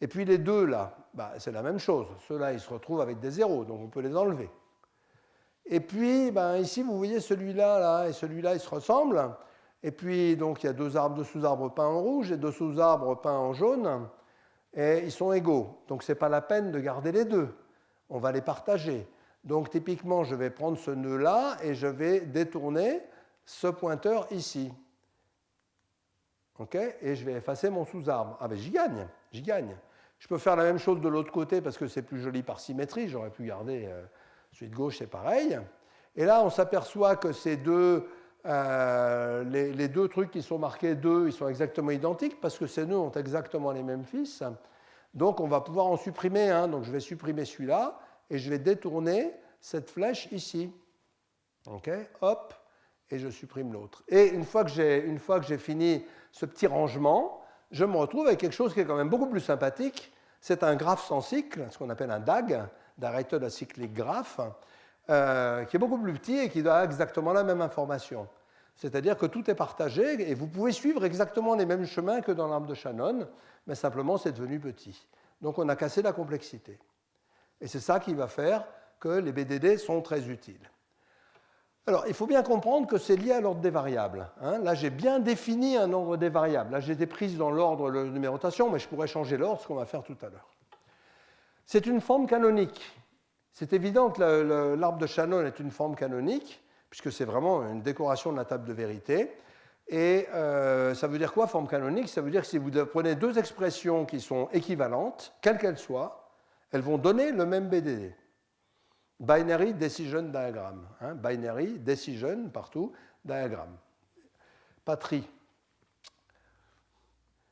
Et puis les deux là, ben c'est la même chose. Ceux-là, ils se retrouvent avec des zéros, donc on peut les enlever. Et puis ben, ici, vous voyez celui-là là, et celui-là, ils se ressemblent. Et puis donc il y a deux sous-arbres peints en rouge et deux sous-arbres peints en jaune. Et ils sont égaux. Donc ce n'est pas la peine de garder les deux. On va les partager. Donc typiquement, je vais prendre ce nœud-là et je vais détourner ce pointeur ici. Okay, et je vais effacer mon sous-arbre. Ah ben j'y gagne. Je peux faire la même chose de l'autre côté parce que c'est plus joli par symétrie. J'aurais pu garder celui de gauche, c'est pareil. Et là, on s'aperçoit que ces deux, les deux trucs qui sont marqués 2, ils sont exactement identiques parce que ces nœuds ont exactement les mêmes fils. Donc on va pouvoir en supprimer un. Donc je vais supprimer celui-là et je vais détourner cette flèche ici. OK, hop, et je supprime l'autre. Et une fois que j'ai fini ce petit rangement, je me retrouve avec quelque chose qui est quand même beaucoup plus sympathique. C'est un graphe sans cycle, ce qu'on appelle un DAG, Directed Acyclic Graph, qui est beaucoup plus petit et qui a exactement la même information. C'est-à-dire que tout est partagé et vous pouvez suivre exactement les mêmes chemins que dans l'arbre de Shannon, mais simplement c'est devenu petit. Donc on a cassé la complexité. Et c'est ça qui va faire que les BDD sont très utiles. Alors, il faut bien comprendre que c'est lié à l'ordre des variables. Là, j'ai bien défini un ordre des variables. Là, j'ai été prise dans l'ordre de numérotation, mais je pourrais changer l'ordre, ce qu'on va faire tout à l'heure. C'est une forme canonique. C'est évident que l'arbre de Shannon est une forme canonique, puisque c'est vraiment une décoration de la table de vérité. Et ça veut dire quoi, forme canonique? Ça veut dire que si vous prenez deux expressions qui sont équivalentes, quelles qu'elles soient, elles vont donner le même BDD. Binary Decision Diagram. Binary Decision, partout, diagram. Pas tri.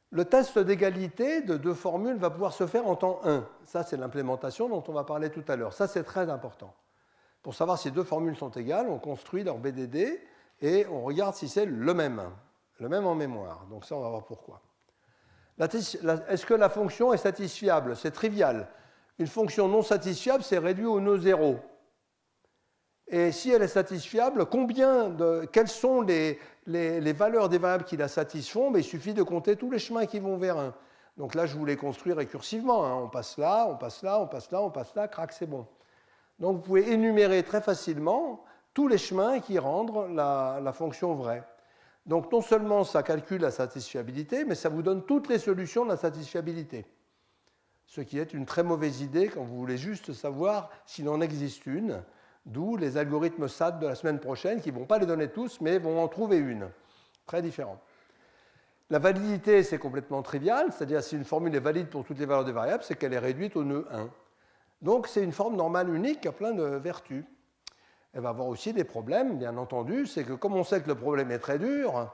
Le test d'égalité de deux formules va pouvoir se faire en temps 1. Ça, c'est l'implémentation dont on va parler tout à l'heure. Ça, c'est très important. Pour savoir si deux formules sont égales, on construit leur BDD et on regarde si c'est le même en mémoire. Donc ça, on va voir pourquoi. Est-ce que la fonction est satisfiable? C'est trivial. Une fonction non satisfiable, c'est réduit au nœud 0. Et si elle est satisfiable, quelles sont les valeurs des variables qui la satisfont? Il suffit de compter tous les chemins qui vont vers 1. Donc là, je vous les construis récursivement. On passe là, on passe là, on passe là, on passe là, crac, c'est bon. Donc vous pouvez énumérer très facilement tous les chemins qui rendent la fonction vraie. Donc non seulement ça calcule la satisfiabilité, mais ça vous donne toutes les solutions de la satisfiabilité. Ce qui est une très mauvaise idée quand vous voulez juste savoir s'il en existe une, d'où les algorithmes SAT de la semaine prochaine, qui ne vont pas les donner tous, mais vont en trouver une. Très différent. La validité, c'est complètement trivial, c'est-à-dire si une formule est valide pour toutes les valeurs des variables, c'est qu'elle est réduite au nœud 1. Donc c'est une forme normale unique qui a plein de vertus. Elle va avoir aussi des problèmes, bien entendu, c'est que comme on sait que le problème est très dur,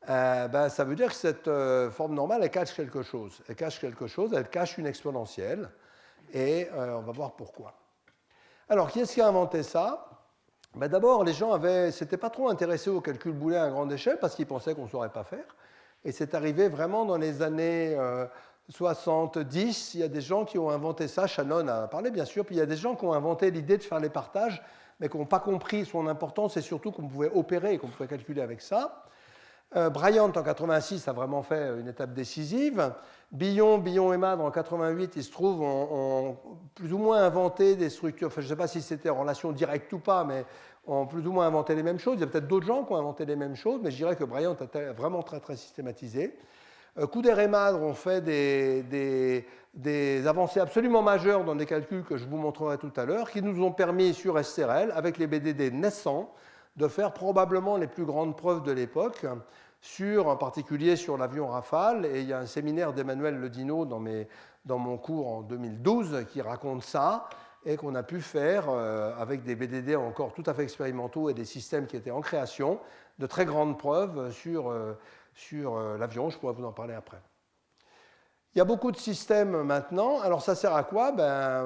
ça veut dire que cette forme normale, elle cache quelque chose. Elle cache une exponentielle, et on va voir pourquoi. Alors, qui est-ce qui a inventé ça? D'abord, les gens s'étaient pas trop intéressés au calcul booléen à grande échelle parce qu'ils pensaient qu'on ne saurait pas faire. Et c'est arrivé vraiment dans les années 70. Il y a des gens qui ont inventé ça. Shannon a parlé, bien sûr. Puis il y a des gens qui ont inventé l'idée de faire les partages, mais qui n'ont pas compris son importance et surtout qu'on pouvait opérer et qu'on pouvait calculer avec ça. Bryant, en 86, a vraiment fait une étape décisive. Billon et Madre, en 88, il se trouve, ont plus ou moins inventé des structures, enfin, je ne sais pas si c'était en relation directe ou pas, mais ont plus ou moins inventé les mêmes choses. Il y a peut-être d'autres gens qui ont inventé les mêmes choses, mais je dirais que Bryant a vraiment très, très systématisé. Couder et Madre ont fait des avancées absolument majeures dans des calculs que je vous montrerai tout à l'heure, qui nous ont permis sur SRL, avec les BDD naissants, de faire probablement les plus grandes preuves de l'époque, en particulier sur l'avion Rafale. Et il y a un séminaire d'Emmanuel Ledino dans mon cours en 2012 qui raconte ça, et qu'on a pu faire avec des BDD encore tout à fait expérimentaux et des systèmes qui étaient en création, de très grandes preuves sur l'avion. Je pourrais vous en parler après. Il y a beaucoup de systèmes maintenant. Alors ça sert à quoi?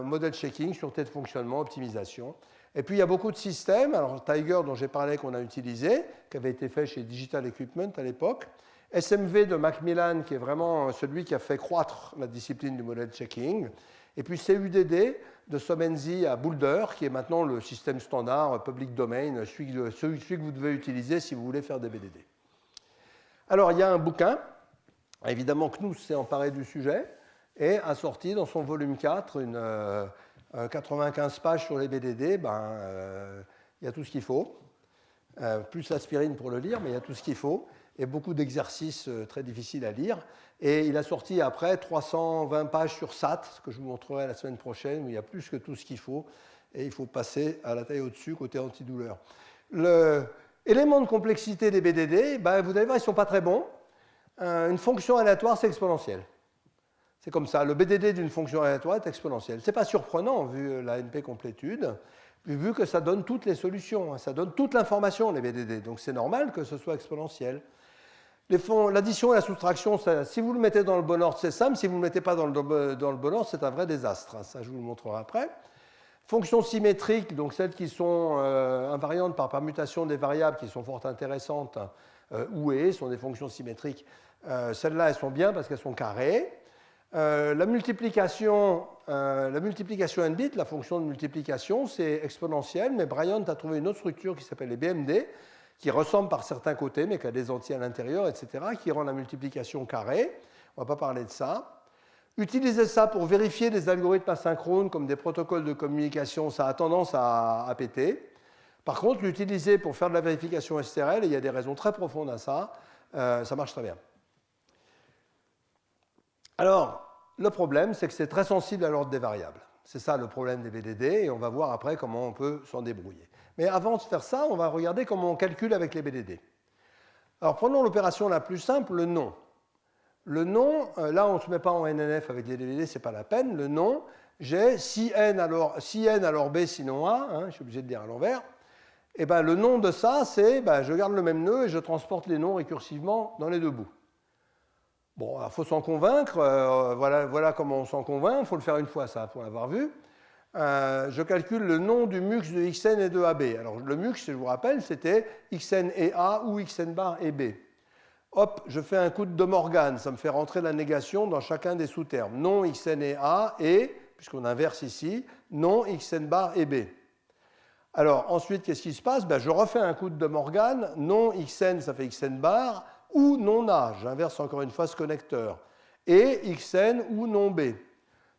Model checking, sûreté de fonctionnement, optimisation. Et puis il y a beaucoup de systèmes. Alors Tiger, dont j'ai parlé, qu'on a utilisé, qui avait été fait chez Digital Equipment à l'époque. SMV de Macmillan, qui est vraiment celui qui a fait croître la discipline du model checking. Et puis CUDD de Somenzi à Boulder, qui est maintenant le système standard public domain, celui que vous devez utiliser si vous voulez faire des BDD. Alors il y a un bouquin. Évidemment, Knuth s'est emparé du sujet et a sorti dans son volume 4 une 95 pages sur les BDD. Il y a tout ce qu'il faut. Plus l'aspirine pour le lire, mais il y a tout ce qu'il faut. Et beaucoup d'exercices très difficiles à lire. Et il a sorti après 320 pages sur SAT, ce que je vous montrerai la semaine prochaine, où il y a plus que tout ce qu'il faut. Et il faut passer à la taille au-dessus, côté antidouleur. L'élément de complexité des BDD, vous allez voir, ils ne sont pas très bons. Une fonction aléatoire, c'est exponentielle. C'est comme ça. Le BDD d'une fonction aléatoire est exponentielle. Ce n'est pas surprenant vu la NP complétude, vu que ça donne toutes les solutions, ça donne toute l'information, les BDD. Donc c'est normal que ce soit exponentiel. L'addition et la soustraction, si vous le mettez dans le bon ordre, c'est simple. Si vous ne le mettez pas dans le bon ordre, c'est un vrai désastre. Ça, je vous le montrerai après. Fonctions symétriques, donc celles qui sont invariantes par permutation des variables, qui sont fort intéressantes, ou et sont des fonctions symétriques. Celles-là, elles sont bien parce qu'elles sont carrées. La multiplication n bits, la fonction de multiplication, c'est exponentielle, mais Bryant a trouvé une autre structure qui s'appelle les BMD, qui ressemble par certains côtés, mais qui a des entiers à l'intérieur, etc., qui rend la multiplication carrée. On ne va pas parler de ça. Utiliser ça pour vérifier des algorithmes asynchrones comme des protocoles de communication, ça a tendance à péter. Par contre, l'utiliser pour faire de la vérification STRL, et il y a des raisons très profondes à ça, ça marche très bien. Alors, le problème, c'est que c'est très sensible à l'ordre des variables. C'est ça le problème des BDD, et on va voir après comment on peut s'en débrouiller. Mais avant de faire ça, on va regarder comment on calcule avec les BDD. Alors, prenons l'opération la plus simple, le nom. Le nom, là, on ne se met pas en NNF avec les BDD, ce n'est pas la peine. Le nom, j'ai si n alors B sinon A, je suis obligé de dire à l'envers. Et le nom de ça, c'est je garde le même nœud et je transporte les noms récursivement dans les deux bouts. Bon, il faut s'en convaincre, voilà comment on s'en convainc, il faut le faire une fois ça, pour l'avoir vu. Je calcule le nom du mux de xn et de AB. Alors le mux, je vous rappelle, c'était xn et A ou xn bar et B. Hop, je fais un coup de De Morgan, ça me fait rentrer la négation dans chacun des sous-termes. Non xn et A et, puisqu'on inverse ici, non xn bar et B. Alors ensuite, qu'est-ce qui se passe? Je refais un coup de De Morgan, non xn, ça fait xn bar, ou non A, j'inverse encore une fois ce connecteur, et xn ou non B.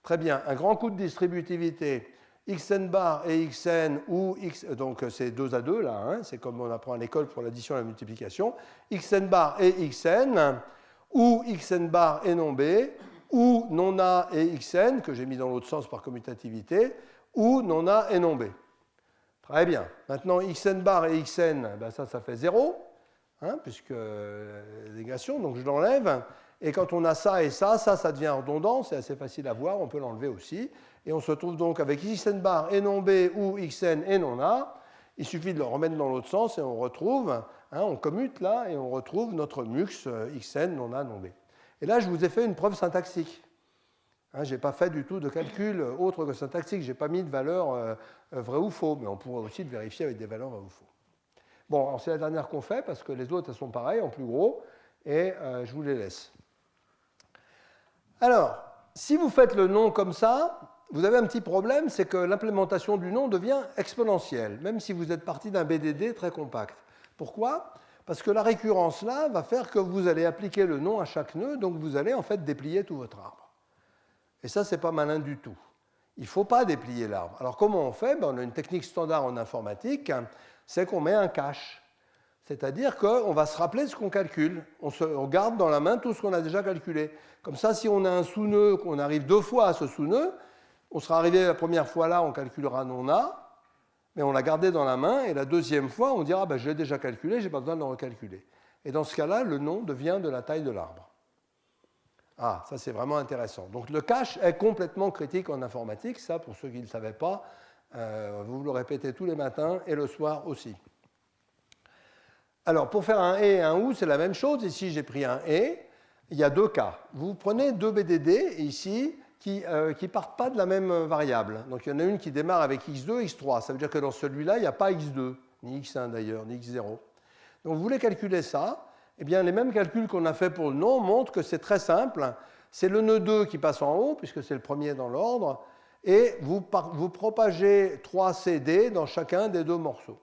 Très bien, un grand coup de distributivité, xn bar et xn ou x, donc c'est 2 à 2 là, c'est comme on apprend à l'école pour l'addition et la multiplication, xn bar et xn, ou xn bar et non B, ou non A et xn, que j'ai mis dans l'autre sens par commutativité, ou non A et non B. Très bien. Maintenant, xn bar et xn, ça fait 0, puisque négation, donc je l'enlève. Et quand on a ça et ça devient redondant, c'est assez facile à voir, on peut l'enlever aussi. Et on se retrouve donc avec xn bar et non B ou xn et non A. Il suffit de le remettre dans l'autre sens et on retrouve, on commute là, et on retrouve notre mux xn, non A, non B. Et là, je vous ai fait une preuve syntaxique. Je n'ai pas fait du tout de calcul autre que syntaxique, je n'ai pas mis de valeur vrai ou faux, mais on pourrait aussi le vérifier avec des valeurs vrai ou faux. Bon, c'est la dernière qu'on fait, parce que les autres, elles sont pareilles, en plus gros, et je vous les laisse. Alors, si vous faites le nom comme ça, vous avez un petit problème, c'est que l'implémentation du nom devient exponentielle, même si vous êtes parti d'un BDD très compact. Pourquoi? Parce que la récurrence là va faire que vous allez appliquer le nom à chaque nœud, donc vous allez en fait déplier tout votre arbre. Et ça, c'est pas malin du tout. Il ne faut pas déplier l'arbre. Alors comment on fait? On a une technique standard en informatique, c'est qu'on met un cache. C'est-à-dire qu'on va se rappeler de ce qu'on calcule. On garde dans la main tout ce qu'on a déjà calculé. Comme ça, si on a un sous-nœud, qu'on arrive 2 fois à ce sous-nœud, on sera arrivé la première fois là, on calculera non A, mais on l'a gardé dans la main, et la deuxième fois, on dira je l'ai déjà calculé, je n'ai pas besoin de le recalculer. Et dans ce cas-là, le nom devient de la taille de l'arbre. Ah, ça c'est vraiment intéressant. Donc le cache est complètement critique en informatique, ça pour ceux qui ne le savaient pas, vous le répétez tous les matins et le soir aussi. Alors pour faire un et et un ou, c'est la même chose. Ici j'ai pris un et. il y a deux cas. Vous prenez deux BDD ici qui ne partent pas de la même variable. Donc il y en a une qui démarre avec x2, x3. Ça veut dire que dans celui-là, il n'y a pas x2, ni x1 d'ailleurs, ni x0. Donc vous voulez calculer ça. Eh bien, les mêmes calculs qu'on a fait pour le nom montrent que c'est très simple. C'est le nœud 2 qui passe en haut, puisque c'est le premier dans l'ordre, et vous propagez 3 CD dans chacun des deux morceaux.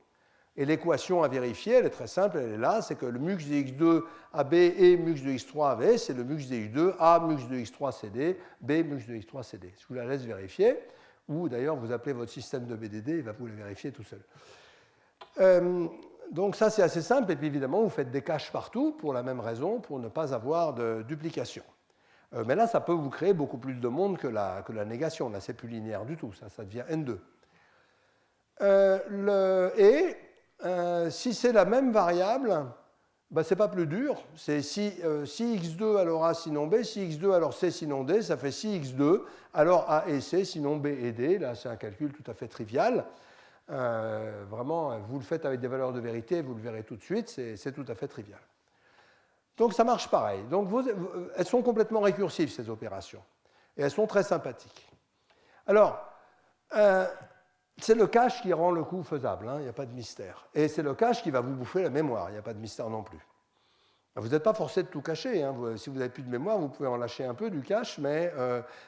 Et l'équation à vérifier, elle est très simple, elle est là, c'est que le mux de x2 AB et mux de x3 AB, c'est le mux de x2 A mux de x3 CD, B mux de x3 CD. Je vous la laisse vérifier, ou d'ailleurs vous appelez votre système de BDD, il va vous le vérifier tout seul. Donc ça c'est assez simple, et puis évidemment vous faites des caches partout pour la même raison, pour ne pas avoir de duplication. Mais là ça peut vous créer beaucoup plus de monde que la négation, là c'est plus linéaire du tout, ça devient N2. Si c'est la même variable, ben, ce n'est pas plus dur. C'est si x2 alors A sinon B, si x2 alors C sinon D, ça fait si x2 alors A et C sinon B et D. Là, c'est un calcul tout à fait trivial. Vraiment, vous le faites avec des valeurs de vérité, vous le verrez tout de suite, c'est tout à fait trivial. Donc ça marche pareil. Donc, elles sont complètement récursives, ces opérations. Et elles sont très sympathiques. Alors, c'est le cache qui rend le coup faisable, hein, il n'y a pas de mystère. Et c'est le cache qui va vous bouffer la mémoire, il n'y a pas de mystère non plus. Vous n'êtes pas forcé de tout cacher, hein. Si vous n'avez plus de mémoire, vous pouvez en lâcher un peu du cache, mais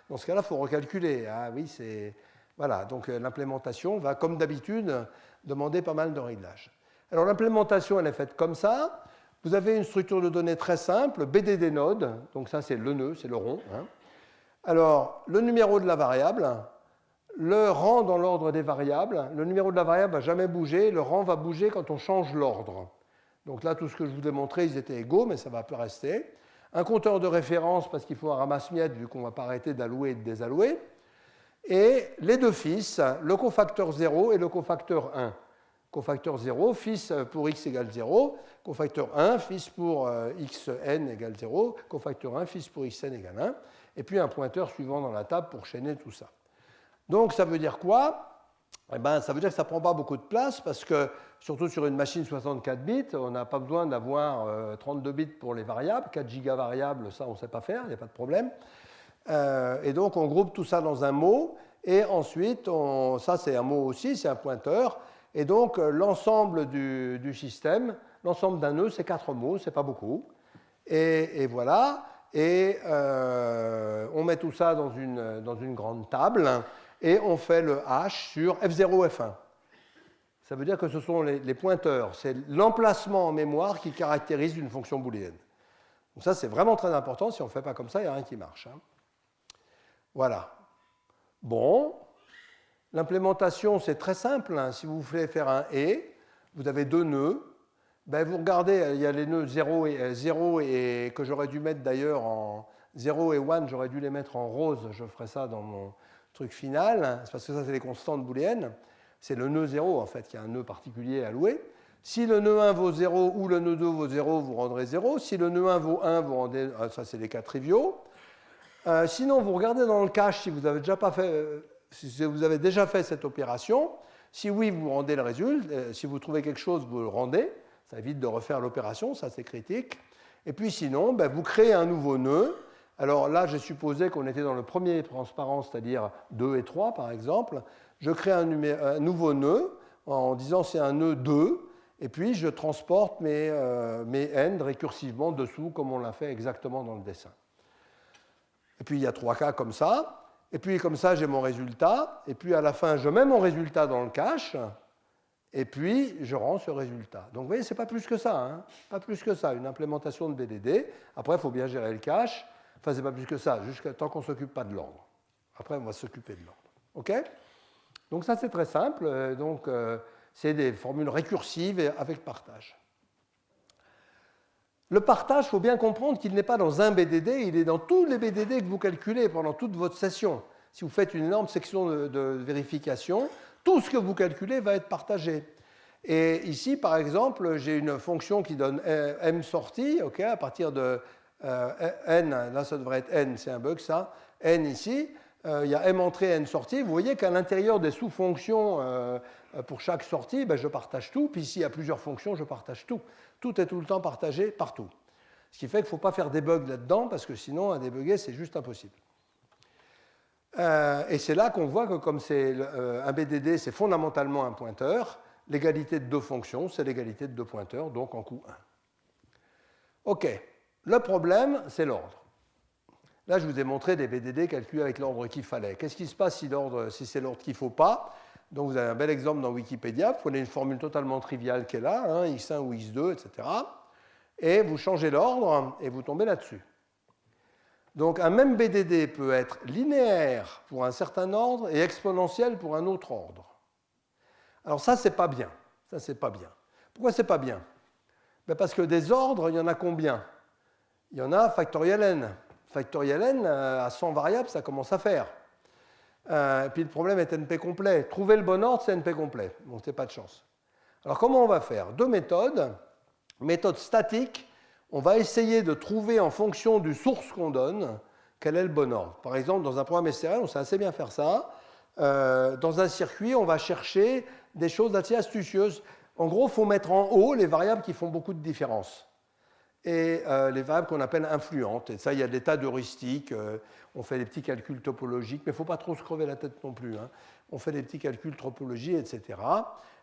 dans ce cas-là, il faut recalculer. Ah oui, c'est... Voilà, donc l'implémentation va, comme d'habitude, demander pas mal de réglages. Alors l'implémentation, elle est faite comme ça. Vous avez une structure de données très simple, BDD node, donc ça c'est le nœud, c'est le rond. Hein. Alors, le numéro de la variable, le rang dans l'ordre des variables, le numéro de la variable ne va jamais bouger, le rang va bouger quand on change l'ordre. Donc là, tout ce que je vous ai montré, ils étaient égaux, mais ça va peu rester. Un compteur de référence, parce qu'il faut un ramasse-miettes, vu qu'on ne va pas arrêter d'allouer et de désallouer. Et les deux fils, le cofacteur 0 et le cofacteur 1. Cofacteur 0, fils pour x égale 0. Cofacteur 1, fils pour xn égale 0. Cofacteur 1, fils pour xn égale 1. Et puis un pointeur suivant dans la table pour chaîner tout ça. Donc ça veut dire quoi? Eh ben, ça veut dire que ça ne prend pas beaucoup de place parce que, surtout sur une machine 64 bits, on n'a pas besoin d'avoir 32 bits pour les variables. 4 gigas variables, ça on ne sait pas faire, il n'y a pas de problème. Et donc on groupe tout ça dans un mot et ensuite, ça c'est un mot aussi, c'est un pointeur. Et donc l'ensemble du système, l'ensemble d'un nœud, c'est 4 mots, c'est pas beaucoup. Et voilà. Et on met tout ça dans une grande table. Et on fait le hash sur F0, F1. Ça veut dire que ce sont les pointeurs, c'est l'emplacement en mémoire qui caractérise une fonction booléenne. Donc ça, c'est vraiment très important. Si on ne fait pas comme ça, il n'y a rien qui marche. Hein. Voilà. Bon. L'implémentation, c'est très simple. Hein. Si vous voulez faire un et, vous avez deux nœuds. Ben, vous regardez, il y a les nœuds 0 et que j'aurais dû mettre d'ailleurs en 0 et 1, j'aurais dû les mettre en rose. Je ferai ça dans mon truc final, c'est parce que ça c'est les constantes booléennes, c'est le nœud 0 en fait, qui a un nœud particulier alloué. Si le nœud 1 vaut 0 ou le nœud 2 vaut 0, vous rendrez 0. Si le nœud 1 vaut 1, vous rendez... Ça c'est les cas triviaux. Sinon, vous regardez dans le cache si vous avez déjà fait cette opération. Si oui, vous rendez le résultat. Si vous trouvez quelque chose, vous le rendez. Ça évite de refaire l'opération, ça c'est critique. Et puis sinon, ben, vous créez un nouveau nœud. Alors là, j'ai supposé qu'on était dans le premier transparent, c'est-à-dire 2 et 3 par exemple. Je crée un nouveau nœud en disant c'est un nœud 2, et puis je transporte mes n récursivement dessous, comme on l'a fait exactement dans le dessin. Et puis il y a 3 cas comme ça, et puis comme ça j'ai mon résultat, et puis à la fin je mets mon résultat dans le cache, et puis je rends ce résultat. Donc vous voyez, ce n'est pas plus que ça, hein, pas plus que ça, une implémentation de BDD. Après, il faut bien gérer le cache. Enfin, c'est pas plus que ça, jusqu'à tant qu'on ne s'occupe pas de l'ordre. Après, on va s'occuper de l'ordre. OK? Donc ça, c'est très simple. Donc, c'est des formules récursives avec partage. Le partage, il faut bien comprendre qu'il n'est pas dans un BDD, il est dans tous les BDD que vous calculez pendant toute votre session. Si vous faites une énorme section de vérification, tout ce que vous calculez va être partagé. Et ici, par exemple, j'ai une fonction qui donne m sortie, okay, à partir de n, là ça devrait être n, c'est un bug ça, n ici, il y a m entrée, n sortie. Vous voyez qu'à l'intérieur des sous-fonctions pour chaque sortie, ben, je partage tout, puis s'il y a plusieurs fonctions, je partage tout. Tout est tout le temps partagé partout. Ce qui fait qu'il ne faut pas faire debug là-dedans, parce que sinon, à débugger, c'est juste impossible. Et c'est là qu'on voit que comme un BDD, c'est fondamentalement un pointeur, l'égalité de deux fonctions, c'est l'égalité de deux pointeurs, donc en coup 1. OK. Le problème, c'est l'ordre. Là, je vous ai montré des BDD calculés avec l'ordre qu'il fallait. Qu'est-ce qui se passe si c'est l'ordre qu'il ne faut pas? Donc, vous avez un bel exemple dans Wikipédia. Vous prenez une formule totalement triviale qui est là, hein, x1 ou x2, etc. Et vous changez l'ordre et vous tombez là-dessus. Donc, un même BDD peut être linéaire pour un certain ordre et exponentiel pour un autre ordre. Alors, ça, c'est pas bien. Ça, c'est pas bien. Pourquoi c'est pas bien? Parce que des ordres, il y en a combien? Il y en a factoriel n. Factoriel n, à 100 variables, ça commence à faire. Et puis le problème est NP complet. Trouver le bon ordre, c'est NP complet. Donc, c'est pas de chance. Alors, comment on va faire? Deux méthodes. Méthode statique, on va essayer de trouver en fonction du source qu'on donne, quel est le bon ordre. Par exemple, dans un programme SRL, on sait assez bien faire ça. Dans un circuit, on va chercher des choses assez astucieuses. En gros, il faut mettre en haut les variables qui font beaucoup de différence. Et les variables qu'on appelle influentes. Et ça, il y a des tas d'heuristiques. On fait des petits calculs topologiques, mais il ne faut pas trop se crever la tête non plus. Hein. On fait des petits calculs topologie, etc.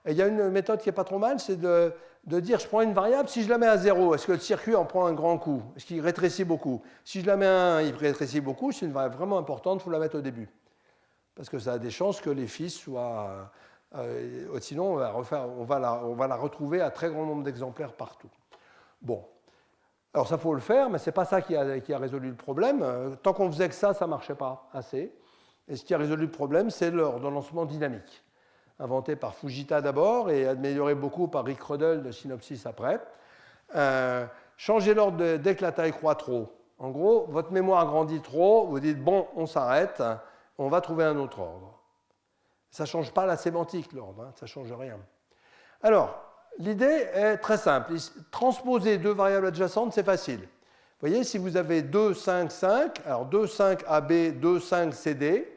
Et il y a une méthode qui n'est pas trop mal, c'est de dire, je prends une variable, si je la mets à 0, est-ce que le circuit en prend un grand coup? Est-ce qu'il rétrécit beaucoup? Si je la mets à 1, il rétrécit beaucoup. C'est une variable vraiment importante, il faut la mettre au début. Parce que ça a des chances que les fils soient... sinon, on va la retrouver à très grand nombre d'exemplaires partout. Bon. Alors ça, il faut le faire, mais ce n'est pas ça qui a résolu le problème. Tant qu'on faisait que ça ne marchait pas assez. Et ce qui a résolu le problème, c'est l'ordonnancement dynamique, inventé par Fujita d'abord et amélioré beaucoup par Rick Rödel de Synopsys après. Changez l'ordre dès que la taille croît trop. En gros, votre mémoire grandit trop, vous dites, bon, on s'arrête, on va trouver un autre ordre. Ça ne change pas la sémantique, l'ordre, hein, ça ne change rien. Alors, l'idée est très simple. Transposer deux variables adjacentes, c'est facile. Vous voyez, si vous avez 2, 5, 5, alors 2, 5 AB, 2, 5 CD,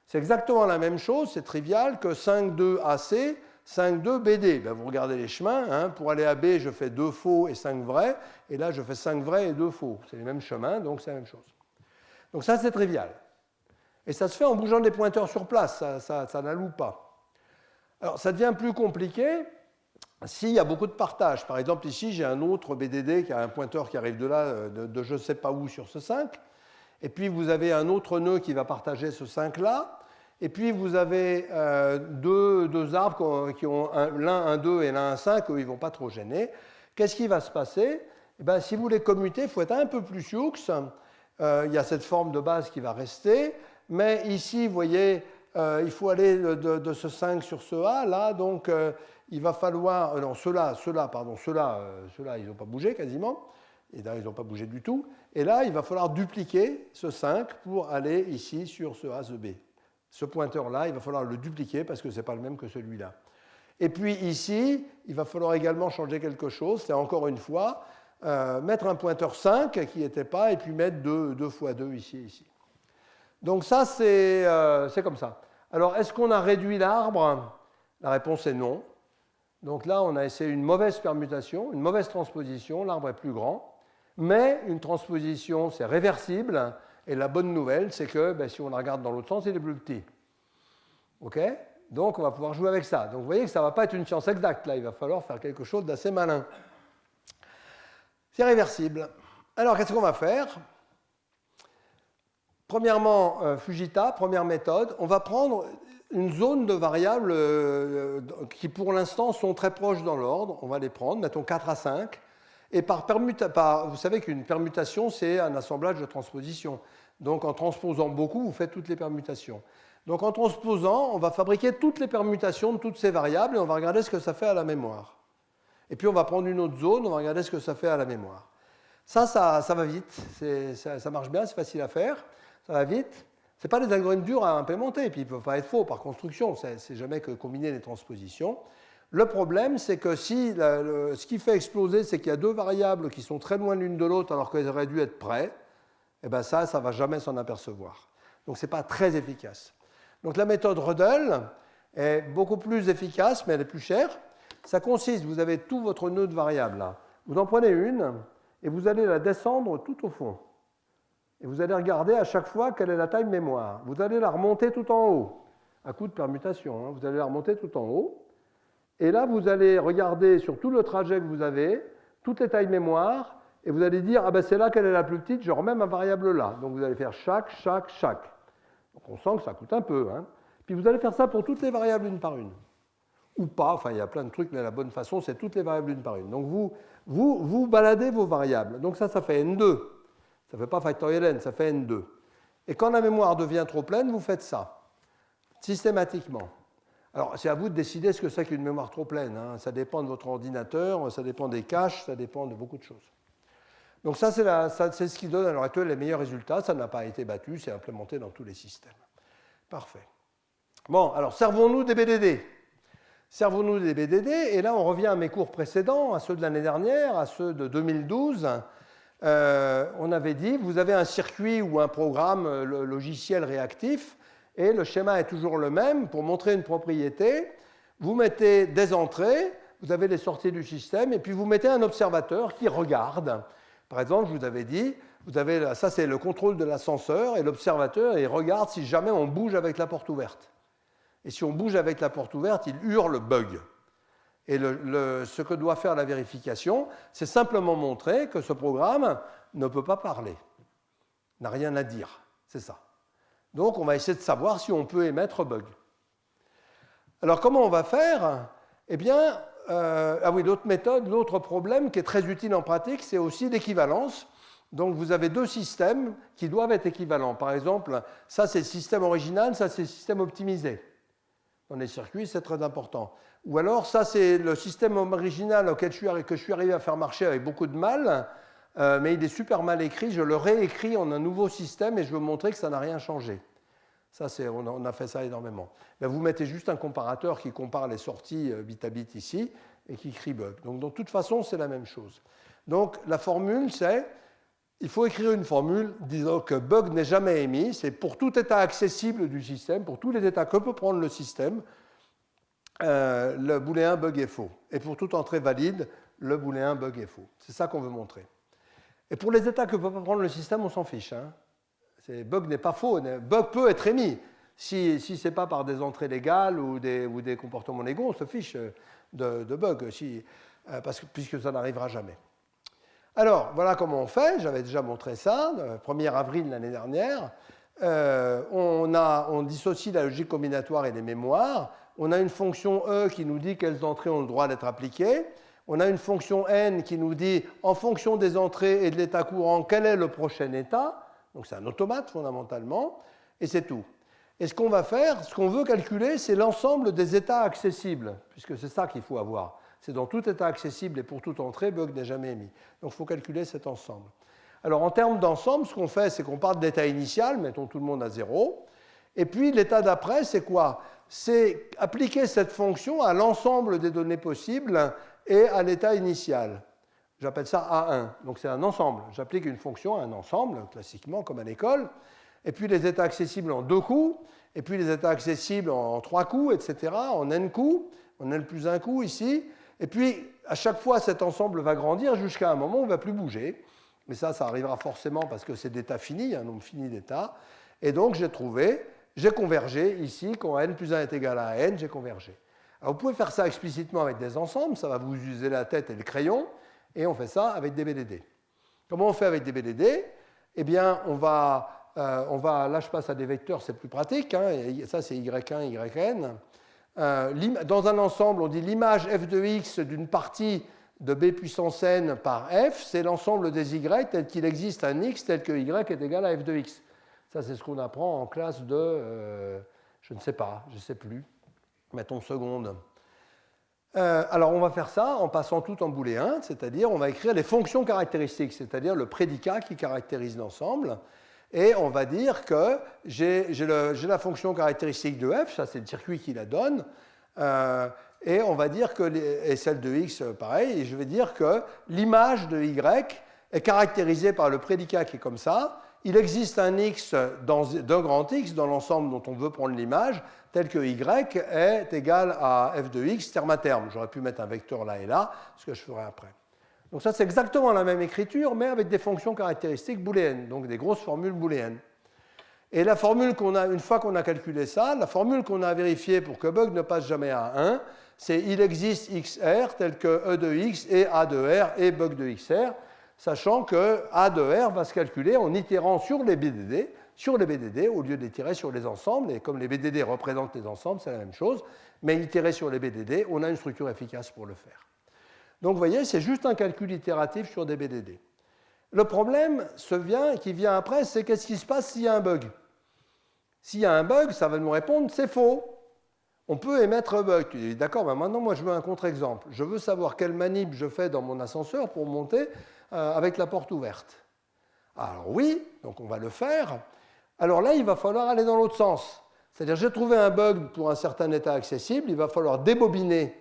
c'est exactement la même chose, c'est trivial, que 5, 2 AC, 5, 2 BD. Ben, vous regardez les chemins, hein, pour aller à B, je fais 2 faux et 5 vrais, et là, je fais 5 vrais et 2 faux. C'est les mêmes chemins, donc c'est la même chose. Donc ça, c'est trivial. Et ça se fait en bougeant des pointeurs sur place, ça n'alloue pas. Alors, ça devient plus compliqué s'il y a beaucoup de partage. Par exemple, ici, j'ai un autre BDD qui a un pointeur qui arrive de là, de je ne sais pas où sur ce 5. Et puis, vous avez un autre nœud qui va partager ce 5-là. Et puis, vous avez deux arbres qui ont l'un un 2 et l'un un 5, eux, ils ne vont pas trop gêner. Qu'est-ce qui va se passer? Eh bien, si vous les commutez, il faut être un peu plus sioux. Il y a cette forme de base qui va rester. Mais ici, vous voyez, il faut aller de ce 5 sur ce A, là, donc il va falloir... non, ceux-là, ils n'ont pas bougé quasiment, et là, ils n'ont pas bougé du tout, et là, il va falloir dupliquer ce 5 pour aller ici sur ce A, ce B. Ce pointeur-là, il va falloir le dupliquer parce que ce n'est pas le même que celui-là. Et puis ici, il va falloir également changer quelque chose, c'est encore une fois, mettre un pointeur 5 qui n'était pas, et puis mettre 2 fois 2 ici et ici. Donc ça, c'est comme ça. Alors, est-ce qu'on a réduit l'arbre? La réponse est non. Donc là, on a essayé une mauvaise permutation, une mauvaise transposition, l'arbre est plus grand. Mais une transposition, c'est réversible. Et la bonne nouvelle, c'est que si on la regarde dans l'autre sens, il est plus petit. OK? Donc, on va pouvoir jouer avec ça. Donc, vous voyez que ça ne va pas être une science exacte. Là, il va falloir faire quelque chose d'assez malin. C'est réversible. Alors, qu'est-ce qu'on va faire? Premièrement, Fujita, première méthode, on va prendre une zone de variables qui, pour l'instant, sont très proches dans l'ordre. On va les prendre, mettons 4 à 5. Et vous savez qu'une permutation, c'est un assemblage de transpositions. Donc, en transposant beaucoup, vous faites toutes les permutations. Donc, en transposant, on va fabriquer toutes les permutations de toutes ces variables et on va regarder ce que ça fait à la mémoire. Et puis, on va prendre une autre zone, on va regarder ce que ça fait à la mémoire. Ça va vite. Ça marche bien, c'est facile à faire. Ça va vite. Ce n'est pas des algorithmes durs à implémenter, et puis ils ne peuvent pas être faux par construction, c'est jamais que combiner les transpositions. Le problème, c'est que si ce qui fait exploser, c'est qu'il y a deux variables qui sont très loin l'une de l'autre alors qu'elles auraient dû être près, et bien ça ne va jamais s'en apercevoir. Donc ce n'est pas très efficace. Donc la méthode Rödel est beaucoup plus efficace, mais elle est plus chère. Ça consiste, vous avez tout votre nœud de variables là. Vous en prenez une, et vous allez la descendre tout au fond. Et vous allez regarder à chaque fois quelle est la taille mémoire. Vous allez la remonter tout en haut, à coup de permutation. Vous allez la remonter tout en haut. Et là, vous allez regarder sur tout le trajet que vous avez, toutes les tailles mémoire, et vous allez dire, ah ben c'est là qu'elle est la plus petite, je remets ma variable là. Donc vous allez faire chaque. Donc on sent que ça coûte un peu. Puis vous allez faire ça pour toutes les variables une par une. Ou pas, enfin il y a plein de trucs, mais la bonne façon, c'est toutes les variables une par une. Donc vous baladez vos variables. Donc ça fait N2. Ça ne fait pas factoriel N, ça fait N2. Et quand la mémoire devient trop pleine, vous faites ça, systématiquement. Alors, c'est à vous de décider ce que c'est qu'une mémoire trop pleine. Ça dépend de votre ordinateur, ça dépend des caches, ça dépend de beaucoup de choses. Donc ça, c'est ce qui donne à l'heure actuelle les meilleurs résultats. Ça n'a pas été battu, c'est implémenté dans tous les systèmes. Parfait. Bon, alors, servons-nous des BDD. Servons-nous des BDD, et là, on revient à mes cours précédents, à ceux de l'année dernière, à ceux de 2012. On avait dit, vous avez un circuit ou un programme logiciel réactif, et le schéma est toujours le même. Pour montrer une propriété, vous mettez des entrées, vous avez les sorties du système, et puis vous mettez un observateur qui regarde. Par exemple, je vous avais dit, ça c'est le contrôle de l'ascenseur, et l'observateur il regarde si jamais on bouge avec la porte ouverte. Et si on bouge avec la porte ouverte, il hurle bug. Et ce que doit faire la vérification, c'est simplement montrer que ce programme ne peut pas parler, n'a rien à dire. C'est ça. Donc, on va essayer de savoir si on peut émettre bug. Alors, comment on va faire? Eh bien, l'autre méthode, l'autre problème qui est très utile en pratique, c'est aussi l'équivalence. Donc, vous avez deux systèmes qui doivent être équivalents. Par exemple, ça, c'est le système original, ça, c'est le système optimisé. Dans les circuits, c'est très important. Ou alors, ça, c'est le système original que je suis arrivé à faire marcher avec beaucoup de mal, mais il est super mal écrit. Je le réécris en un nouveau système et je veux montrer que ça n'a rien changé. Ça, on a fait ça énormément. Mais vous mettez juste un comparateur qui compare les sorties bit à bit ici et qui crie bug. Donc, de toute façon, c'est la même chose. Donc, la formule, c'est il faut écrire une formule disant que bug n'est jamais émis. C'est pour tout état accessible du système, pour tous les états que peut prendre le système, le booléen bug est faux. Et pour toute entrée valide, le booléen bug est faux. C'est ça qu'on veut montrer. Et pour les états que peut pas prendre le système, on s'en fiche. Bug n'est pas faux. Bug peut être émis. Si ce n'est pas par des entrées légales ou des comportements légaux, on se fiche de bug, puisque ça n'arrivera jamais. Alors, voilà comment on fait. J'avais déjà montré ça, le 1er avril l'année dernière. On dissocie la logique combinatoire et les mémoires. On a une fonction E qui nous dit quelles entrées ont le droit d'être appliquées. On a une fonction N qui nous dit, en fonction des entrées et de l'état courant, quel est le prochain état. Donc, c'est un automate, fondamentalement. Et c'est tout. Et ce qu'on va faire, ce qu'on veut calculer, c'est l'ensemble des états accessibles, puisque c'est ça qu'il faut avoir. C'est dans tout état accessible et pour toute entrée, bug n'est jamais émis. Donc, il faut calculer cet ensemble. Alors, en termes d'ensemble, ce qu'on fait, c'est qu'on part de l'état initial, mettons tout le monde à 0. Et puis, l'état d'après, c'est quoi? C'est appliquer cette fonction à l'ensemble des données possibles et à l'état initial. J'appelle ça A1. Donc, c'est un ensemble. J'applique une fonction à un ensemble, classiquement, comme à l'école. Et puis, les états accessibles en 2 coups. Et puis, les états accessibles en 3 coups, etc., en n coups. En n plus 1 coup, ici. Et puis, à chaque fois, cet ensemble va grandir jusqu'à un moment où il ne va plus bouger. Mais ça arrivera forcément parce que c'est d'état fini, un nombre fini d'états. Et donc, j'ai convergé ici, quand n plus 1 est égal à n, j'ai convergé. Alors, vous pouvez faire ça explicitement avec des ensembles, ça va vous user la tête et le crayon, et on fait ça avec des BDD. Comment on fait avec des BDD? Eh bien, là je passe à des vecteurs, c'est plus pratique, ça c'est y1, yn. Dans un ensemble, on dit l'image f de x d'une partie de b puissance n par f, c'est l'ensemble des y tel qu'il existe un x tel que y est égal à f de x. Ça, c'est ce qu'on apprend en classe de, je ne sais pas, je ne sais plus, mettons seconde. Alors, on va faire ça en passant tout en booléen, c'est-à-dire on va écrire les fonctions caractéristiques, c'est-à-dire le prédicat qui caractérise l'ensemble. Et on va dire que j'ai la fonction caractéristique de f, ça c'est le circuit qui la donne, et on va dire que, et celle de x pareil, et je vais dire que l'image de y est caractérisée par le prédicat qui est comme ça. Il existe un x d'un grand x dans l'ensemble dont on veut prendre l'image, tel que y est égal à f de x terme à terme. J'aurais pu mettre un vecteur là et là, ce que je ferai après. Donc ça, c'est exactement la même écriture, mais avec des fonctions caractéristiques booléennes, donc des grosses formules booléennes. Et la formule qu'on a, une fois qu'on a calculé ça, la formule qu'on a vérifiée pour que bug ne passe jamais à 1, c'est il existe XR tel que E de X et A de R et bug de XR, sachant que A de R va se calculer en itérant sur les BDD, au lieu d'itérer sur les ensembles, et comme les BDD représentent les ensembles, c'est la même chose, mais itérer sur les BDD, on a une structure efficace pour le faire. Donc vous voyez, c'est juste un calcul itératif sur des BDD. Le problème qui vient après, c'est qu'est-ce qui se passe s'il y a un bug? S'il y a un bug, ça va nous répondre c'est faux. On peut émettre un bug. Tu dis d'accord, ben maintenant moi je veux un contre-exemple. Je veux savoir quelle manip je fais dans mon ascenseur pour monter avec la porte ouverte. Alors oui, donc on va le faire. Alors là, il va falloir aller dans l'autre sens. C'est-à-dire j'ai trouvé un bug pour un certain état accessible, il va falloir débobiner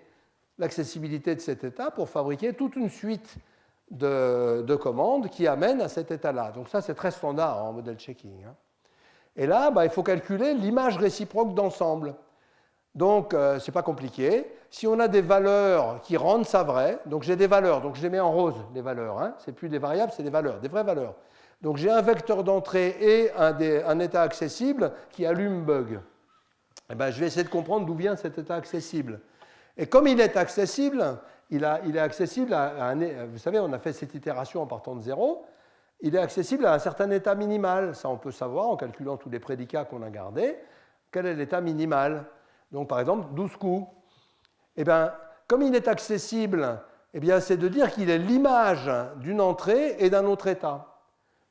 l'accessibilité de cet état pour fabriquer toute une suite de commandes qui amènent à cet état-là. Donc ça, c'est très standard en modèle checking. Et là, il faut calculer l'image réciproque d'ensemble. Donc, ce n'est pas compliqué. Si on a des valeurs qui rendent ça vrai, donc j'ai des valeurs, donc je les mets en rose, les valeurs. Ce n'est plus des variables, c'est des valeurs, des vraies valeurs. Donc j'ai un vecteur d'entrée et un état accessible qui allume bug. Et je vais essayer de comprendre d'où vient cet état accessible. Et comme il est accessible, il est accessible à un... Vous savez, on a fait cette itération en partant de 0. Il est accessible à un certain état minimal. Ça, on peut savoir en calculant tous les prédicats qu'on a gardés. Quel est l'état minimal? Donc, par exemple, 12 coups. Eh bien, comme il est accessible, c'est de dire qu'il est l'image d'une entrée et d'un autre état.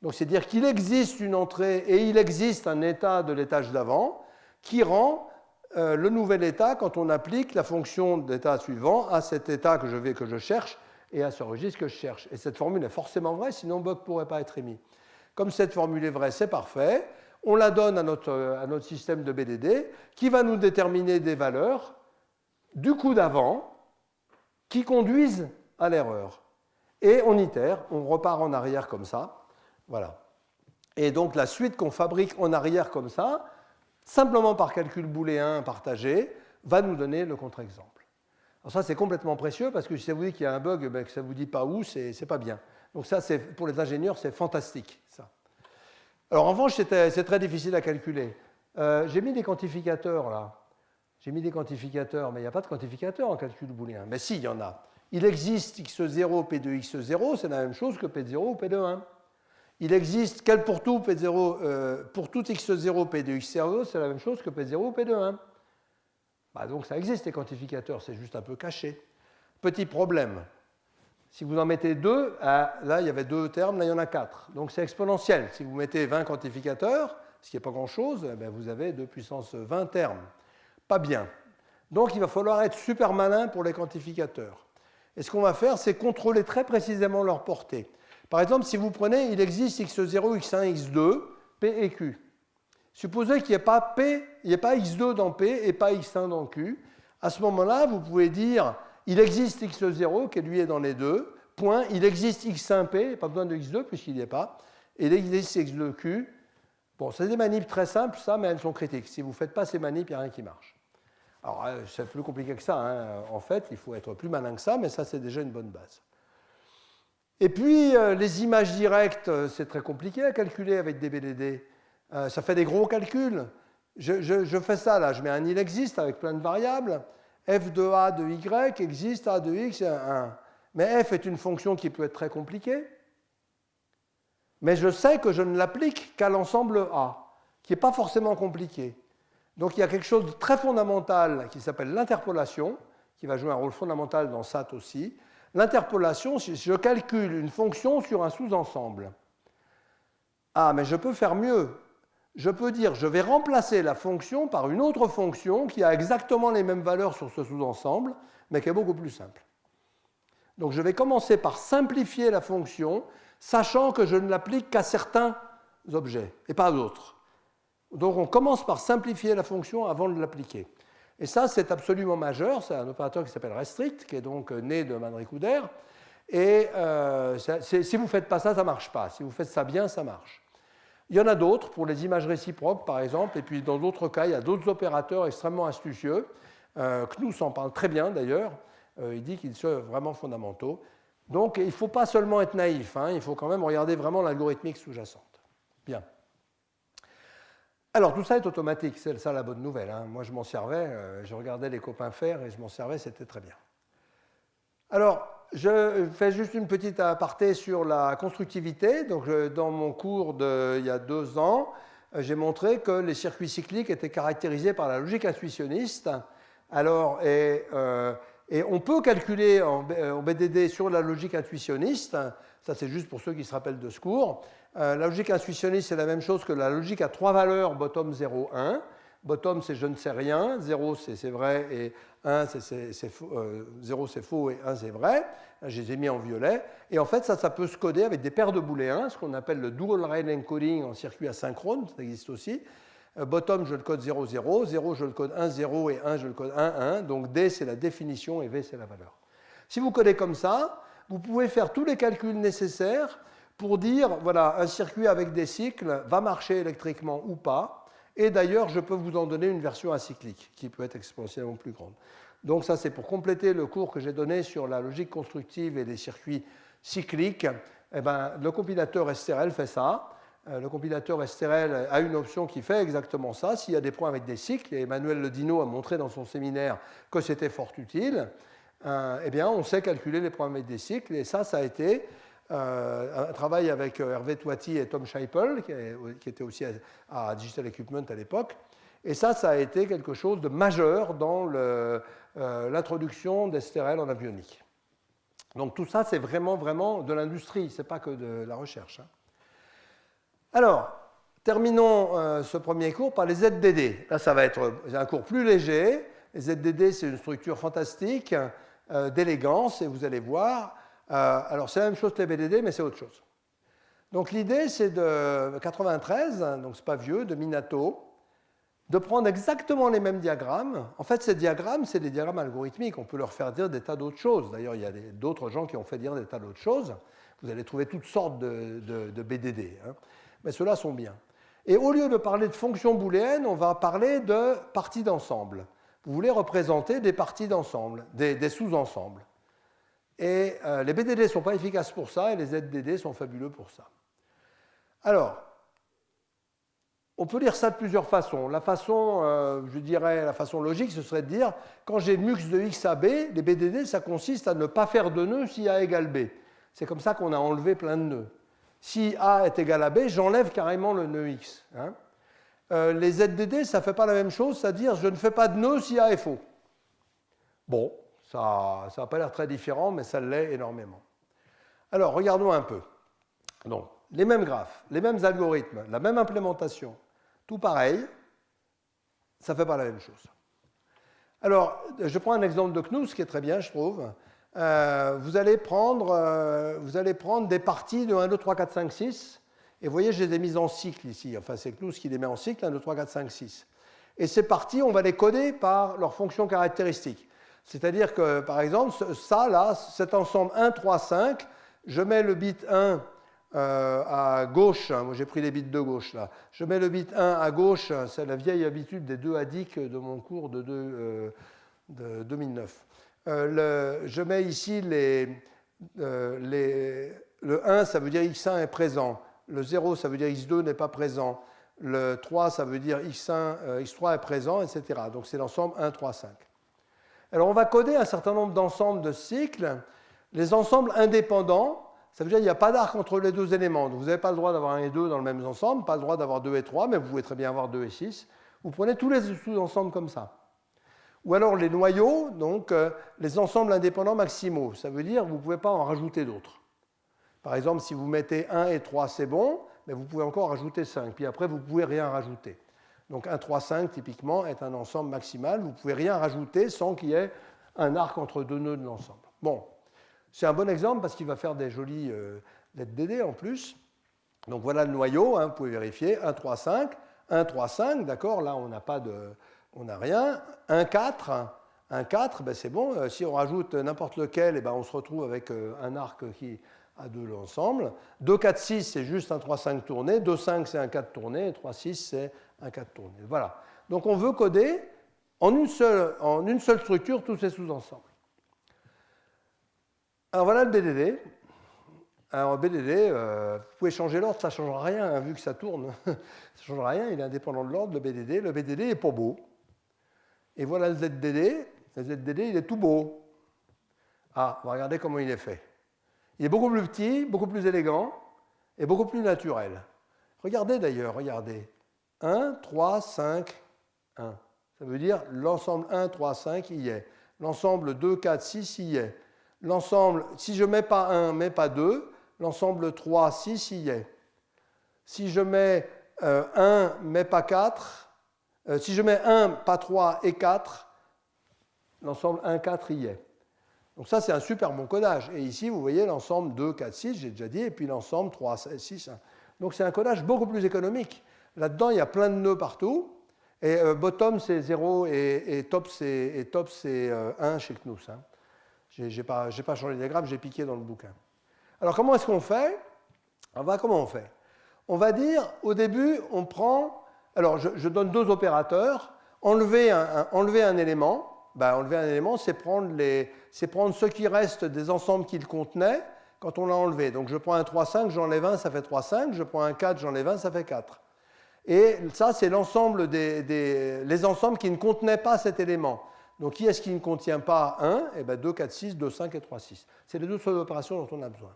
Donc, c'est dire qu'il existe une entrée et il existe un état de l'étage d'avant qui rend le nouvel état quand on applique la fonction d'état suivant à cet état que je cherche et à ce registre que je cherche. Et cette formule est forcément vraie, sinon bug ne pourrait pas être émis. Comme cette formule est vraie, c'est parfait. On la donne à notre système de BDD qui va nous déterminer des valeurs du coup d'avant qui conduisent à l'erreur. Et on itère, on repart en arrière comme ça. Voilà. Et donc la suite qu'on fabrique en arrière comme ça, simplement par calcul booléen partagé, va nous donner le contre-exemple. Alors ça, c'est complètement précieux parce que si ça vous dit qu'il y a un bug, que ça ne vous dit pas où, c'est pas bien. Donc ça, pour les ingénieurs, c'est fantastique. Ça. Alors en revanche, c'est très difficile à calculer. J'ai mis des quantificateurs là. J'ai mis des quantificateurs, mais il n'y a pas de quantificateur en calcul booléen. Mais si, il y en a. Il existe x0, p de x0, c'est la même chose que p de 0 ou p de 1. Il existe pour tout x0, p de x0, c'est la même chose que p0 ou p de 1. Donc ça existe les quantificateurs, c'est juste un peu caché. Petit problème. Si vous en mettez 2, là il y avait 2 termes, là il y en a 4. Donc c'est exponentiel. Si vous mettez 20 quantificateurs, ce qui n'est pas grand-chose, vous avez 2 puissance 20 termes. Pas bien. Donc il va falloir être super malin pour les quantificateurs. Et ce qu'on va faire, c'est contrôler très précisément leur portée. Par exemple, si vous prenez, il existe x0, x1, x2, p et q. Supposez qu'il n'y ait pas x2 dans p et pas x1 dans q. À ce moment-là, vous pouvez dire il existe x0, qui lui est dans les deux, point, il existe x1p, pas besoin de x2 puisqu'il n'y est pas, et il existe x2q. Bon, c'est des manips très simples, ça, mais elles sont critiques. Si vous ne faites pas ces manips, il n'y a rien qui marche. Alors, c'est plus compliqué que ça. En fait, il faut être plus malin que ça, mais ça, c'est déjà une bonne base. Et puis, les images directes, c'est très compliqué à calculer avec des BDD. Ça fait des gros calculs. Je fais ça, là, je mets un il existe avec plein de variables. F de A de Y existe, A de X, 1. Mais F est une fonction qui peut être très compliquée. Mais je sais que je ne l'applique qu'à l'ensemble A, qui n'est pas forcément compliqué. Donc il y a quelque chose de très fondamental qui s'appelle l'interpolation, qui va jouer un rôle fondamental dans SAT aussi. L'interpolation, si je calcule une fonction sur un sous-ensemble. Ah, mais je peux faire mieux. Je peux dire, je vais remplacer la fonction par une autre fonction qui a exactement les mêmes valeurs sur ce sous-ensemble, mais qui est beaucoup plus simple. Donc je vais commencer par simplifier la fonction, sachant que je ne l'applique qu'à certains objets et pas à d'autres. Donc on commence par simplifier la fonction avant de l'appliquer. Et ça, c'est absolument majeur. C'est un opérateur qui s'appelle restrict, qui est donc né de Manricouder. Et si vous ne faites pas ça, ça ne marche pas. Si vous faites ça bien, ça marche. Il y en a d'autres, pour les images réciproques, par exemple, et puis dans d'autres cas, il y a d'autres opérateurs extrêmement astucieux. Knous en parle très bien, d'ailleurs. Il dit qu'ils sont vraiment fondamentaux. Donc il ne faut pas seulement être naïf, hein, il faut quand même regarder vraiment l'algorithmique sous-jacente. Bien. Alors tout ça est automatique, c'est ça la bonne nouvelle. Hein. Moi je m'en servais, je regardais les copains faire et je m'en servais, c'était très bien. Alors je fais juste une petite aparté sur la constructivité. Donc dans mon cours il y a 2 ans, j'ai montré que les circuits cycliques étaient caractérisés par la logique intuitionniste. Alors, et on peut calculer en BDD sur la logique intuitionniste, ça c'est juste pour ceux qui se rappellent de ce cours. La logique intuitionniste, c'est la même chose que la logique à 3 valeurs, bottom 0, 1. Bottom, c'est je ne sais rien, 0 c'est vrai, et 1 c'est faux, 0 c'est faux et 1 c'est vrai. Je les ai mis en violet. Et en fait, ça peut se coder avec des paires de booléens, ce qu'on appelle le dual rate encoding en circuit asynchrone, ça existe aussi. Bottom, je le code 0, 0, 0, je le code 1, 0, et 1, je le code 1, 1. Donc D, c'est la définition et V, c'est la valeur. Si vous codez comme ça, vous pouvez faire tous les calculs nécessaires pour dire, voilà, un circuit avec des cycles va marcher électriquement ou pas. Et d'ailleurs, je peux vous en donner une version acyclique, qui peut être exponentiellement plus grande. Donc ça, c'est pour compléter le cours que j'ai donné sur la logique constructive et les circuits cycliques. Eh ben, le compilateur STRL fait ça. Le compilateur STRL a une option qui fait exactement ça. S'il y a des points avec des cycles, et Emmanuel Ledino a montré dans son séminaire que c'était fort utile, eh bien, on sait calculer les points avec des cycles. Et ça a été un travail avec Hervé Toiti et Tom Scheipel, qui était aussi à Digital Equipment à l'époque. Et ça a été quelque chose de majeur dans l'introduction d'STRL en avionique. Donc tout ça, c'est vraiment, vraiment de l'industrie, ce n'est pas que de la recherche. Hein. Alors, terminons ce premier cours par les ZDD. Là, ça va être un cours plus léger. Les ZDD, c'est une structure fantastique d'élégance, et vous allez voir. Alors, c'est la même chose que les BDD, mais c'est autre chose. Donc, l'idée, c'est de 93, donc c'est pas vieux, de Minato, de prendre exactement les mêmes diagrammes. En fait, ces diagrammes, c'est des diagrammes algorithmiques. On peut leur faire dire des tas d'autres choses. D'ailleurs, il y a d'autres gens qui ont fait dire des tas d'autres choses. Vous allez trouver toutes sortes de BDD. Hein. Mais ceux-là sont bien. Et au lieu de parler de fonctions booléennes, on va parler de parties d'ensemble. Vous voulez représenter des parties d'ensemble, des sous-ensembles. Et les BDD ne sont pas efficaces pour ça, et les ZDD sont fabuleux pour ça. Alors, on peut lire ça de plusieurs façons. La façon, je dirais, la façon logique, ce serait de dire, quand j'ai mux de x à b, les BDD, ça consiste à ne pas faire de nœud si A égale B. C'est comme ça qu'on a enlevé plein de nœuds. Si A est égal à B, j'enlève carrément le nœud X. Hein. Les ZDD, ça ne fait pas la même chose, c'est-à-dire je ne fais pas de nœud si A est faux. Bon, ça n'a pas l'air très différent, mais ça l'est énormément. Alors, regardons un peu. Donc, les mêmes graphes, les mêmes algorithmes, la même implémentation, tout pareil, ça ne fait pas la même chose. Alors, je prends un exemple de Knuth qui est très bien, je trouve. Vous allez prendre des parties de 1, 2, 3, 4, 5, 6. Et vous voyez, je les ai mises en cycle ici. Enfin, c'est Knuth qui les met en cycle, 1, 2, 3, 4, 5, 6. Et ces parties, on va les coder par leurs fonctions caractéristiques. C'est-à-dire que, par exemple, ça, là, cet ensemble 1, 3, 5, je mets le bit 1 à gauche. Moi, j'ai pris les bits de gauche, là. Je mets le bit 1 à gauche. C'est la vieille habitude des 2 ADIC de mon cours de 2009. Je mets ici le 1, ça veut dire x1 est présent. Le 0, ça veut dire x2 n'est pas présent. Le 3, ça veut dire x3 est présent, etc. Donc c'est l'ensemble 1, 3, 5. Alors on va coder un certain nombre d'ensembles de cycles. Les ensembles indépendants, ça veut dire qu'il n'y a pas d'arc entre les deux éléments. Donc vous n'avez pas le droit d'avoir 1 et 2 dans le même ensemble, pas le droit d'avoir 2 et 3, mais vous pouvez très bien avoir 2 et 6. Vous prenez tous les sous-ensembles comme ça. Ou alors les noyaux, donc les ensembles indépendants maximaux. Ça veut dire que vous ne pouvez pas en rajouter d'autres. Par exemple, si vous mettez 1 et 3, c'est bon, mais vous pouvez encore rajouter 5. Puis après, vous ne pouvez rien rajouter. Donc 1, 3, 5, typiquement, est un ensemble maximal. Vous ne pouvez rien rajouter sans qu'il y ait un arc entre deux nœuds de l'ensemble. Bon, c'est un bon exemple parce qu'il va faire des jolis ZDD en plus. Donc voilà le noyau, hein, vous pouvez vérifier. 1, 3, 5. 1, 3, 5, d'accord, là, on n'a pas de... On n'a rien. 1, 4, ben c'est bon. Si on rajoute n'importe lequel, eh ben on se retrouve avec un arc qui a de l'ensemble. 2, 4, 6, c'est juste un 3, 5 tourné. 2, 5, c'est un 4 tourné. Et 3, 6, c'est un 4 tourné. Voilà. Donc on veut coder en une seule structure tous ces sous-ensembles. Alors voilà le BDD. Alors BDD, vous pouvez changer l'ordre, ça ne changera rien, hein, vu que ça tourne. Ça ne changera rien, il est indépendant de l'ordre, le BDD. Le BDD est pas beau. Et voilà le ZDD. Le ZDD, il est tout beau. Ah, on va regarder comment il est fait. Il est beaucoup plus petit, beaucoup plus élégant et beaucoup plus naturel. Regardez d'ailleurs, regardez. 1, 3, 5, 1. Ça veut dire l'ensemble 1, 3, 5, il y est. L'ensemble 2, 4, 6, il y est. L'ensemble, si je ne mets pas 1, mais pas 2, l'ensemble 3, 6, il y est. Si je mets 1, mais pas 4, si je mets 1, pas 3 et 4, l'ensemble 1, 4, il y est. Donc ça, c'est un super bon codage. Et ici, vous voyez l'ensemble 2, 4, 6, j'ai déjà dit, et puis l'ensemble 3, 6, 1. Donc c'est un codage beaucoup plus économique. Là-dedans, il y a plein de nœuds partout. Et bottom, c'est 0 et top, c'est 1 chez Knus. Hein. Je n'ai pas changé le diagramme, j'ai piqué dans le bouquin. Alors, comment est-ce qu'on fait? Comment on fait? On va dire, au début, on prend... Alors, je donne deux opérateurs. Enlever un élément. Enlever un élément, c'est prendre ce qui reste des ensembles qu'il contenait quand on l'a enlevé. Donc, je prends un 3, 5, j'enlève 1, ça fait 3, 5. Je prends un 4, j'enlève 1, ça fait 4. Et ça, c'est l'ensemble les ensembles qui ne contenaient pas cet élément. Donc, qui est-ce qui ne contient pas 1? Eh bien, 2, 4, 6, 2, 5 et 3, 6. C'est les deux seules opérations dont on a besoin.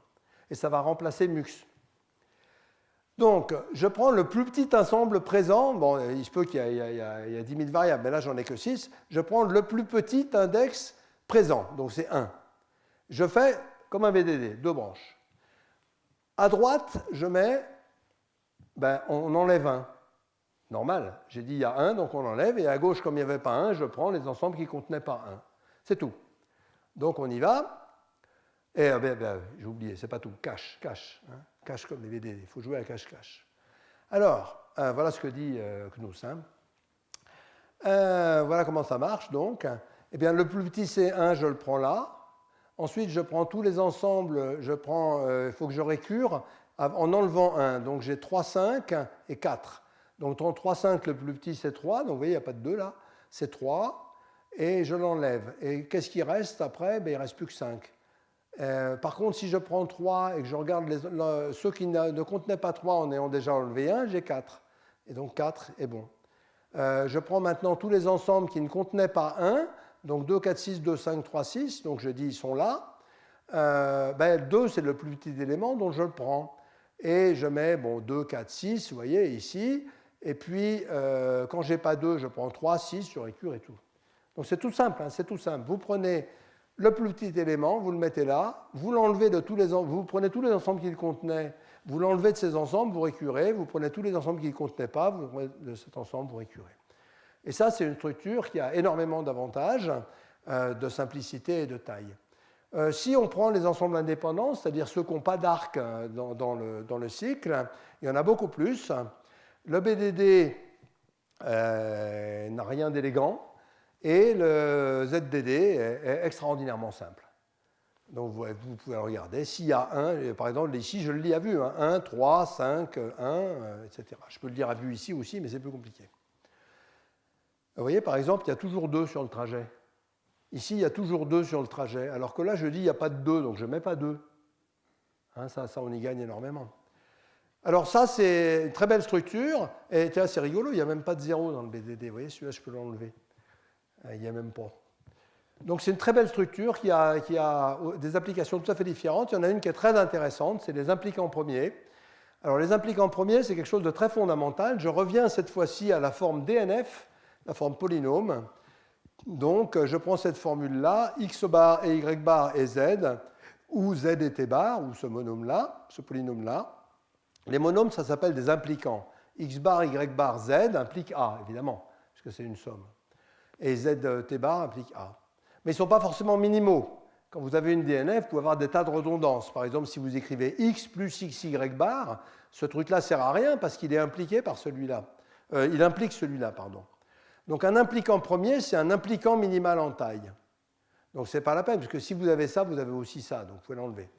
Et ça va remplacer MUX. Donc, je prends le plus petit ensemble présent. Bon, il se peut qu'il y a 10 000 variables, mais là, j'en ai que 6. Je prends le plus petit index présent. Donc, c'est 1. Je fais comme un BDD, deux branches. À droite, je mets... on enlève 1. Normal, j'ai dit il y a 1, donc on l'enlève, et à gauche, comme il n'y avait pas 1, je prends les ensembles qui ne contenaient pas 1. C'est tout. Donc on y va, et j'ai oublié, c'est pas tout, cache, hein. Cache comme les VDD, il faut jouer à cache-cache. Alors, voilà ce que dit Knus. Hein. Voilà comment ça marche, donc. Eh bien, le plus petit c'est 1, je le prends là. Ensuite, je prends tous les ensembles, il faut que je récure en enlevant 1. Donc j'ai 3, 5 et 4. Donc 3, 5, le plus petit, c'est 3. Donc vous voyez, il n'y a pas de 2 là. C'est 3. Et je l'enlève. Et qu'est-ce qui reste après? Il ne reste plus que 5. Par contre, si je prends 3 et que je regarde ceux qui ne contenaient pas 3 en ayant déjà enlevé 1, j'ai 4. Et donc 4 est bon. Je prends maintenant tous les ensembles qui ne contenaient pas 1. Donc 2, 4, 6, 2, 5, 3, 6. Donc je dis ils sont là. 2, c'est le plus petit élément, donc je le prends. Et je mets 2, 4, 6, vous voyez, ici. Et puis, quand je n'ai pas 2, je prends 3, 6, je récure et tout. Donc c'est tout simple, hein, c'est tout simple. Vous prenez le plus petit élément, vous le mettez là, vous l'enlevez de tous les ensembles, vous prenez tous les ensembles qu'il contenait, vous l'enlevez de ces ensembles, vous récurez, vous prenez tous les ensembles qu'il ne contenait pas, vous prenez de cet ensemble, vous récurez. Et ça, c'est une structure qui a énormément d'avantages de simplicité et de taille. Si on prend les ensembles indépendants, c'est-à-dire ceux qui n'ont pas d'arc dans le cycle, il y en a beaucoup plus. Le BDD n'a rien d'élégant et le ZDD est extraordinairement simple. Donc vous pouvez le regarder. S'il y a 1, par exemple, ici je le lis à vue, 1, 3, 5, 1, etc. Je peux le lire à vue ici aussi, mais c'est plus compliqué. Vous voyez, par exemple, il y a toujours 2 sur le trajet. Ici, il y a toujours 2 sur le trajet, alors que là, je dis il n'y a pas de 2, donc je ne mets pas 2. Hein, ça, on y gagne énormément. Alors ça, c'est une très belle structure, et c'est rigolo, il n'y a même pas de 0 dans le BDD. Vous voyez, celui-là, je peux l'enlever. Il n'y a même pas. Donc c'est une très belle structure qui a des applications tout à fait différentes. Il y en a une qui est très intéressante, c'est les impliquants premiers. Alors les impliquants premiers, c'est quelque chose de très fondamental. Je reviens cette fois-ci à la forme DNF, la forme polynôme. Donc je prends cette formule-là, x bar et y bar et z, ou z et t bar, ou ce monôme-là, ce polynôme-là. Les monômes, ça s'appelle des impliquants. X bar, Y bar, Z implique A, évidemment, puisque c'est une somme. Et Z, T bar implique A. Mais ils ne sont pas forcément minimaux. Quand vous avez une DNF, vous pouvez avoir des tas de redondances. Par exemple, si vous écrivez X plus XY bar, ce truc-là ne sert à rien parce qu'il est impliqué par celui-là. Il implique celui-là, pardon. Donc un impliquant premier, c'est un impliquant minimal en taille. Donc ce n'est pas la peine, parce que si vous avez ça, vous avez aussi ça, donc vous pouvez l'enlever.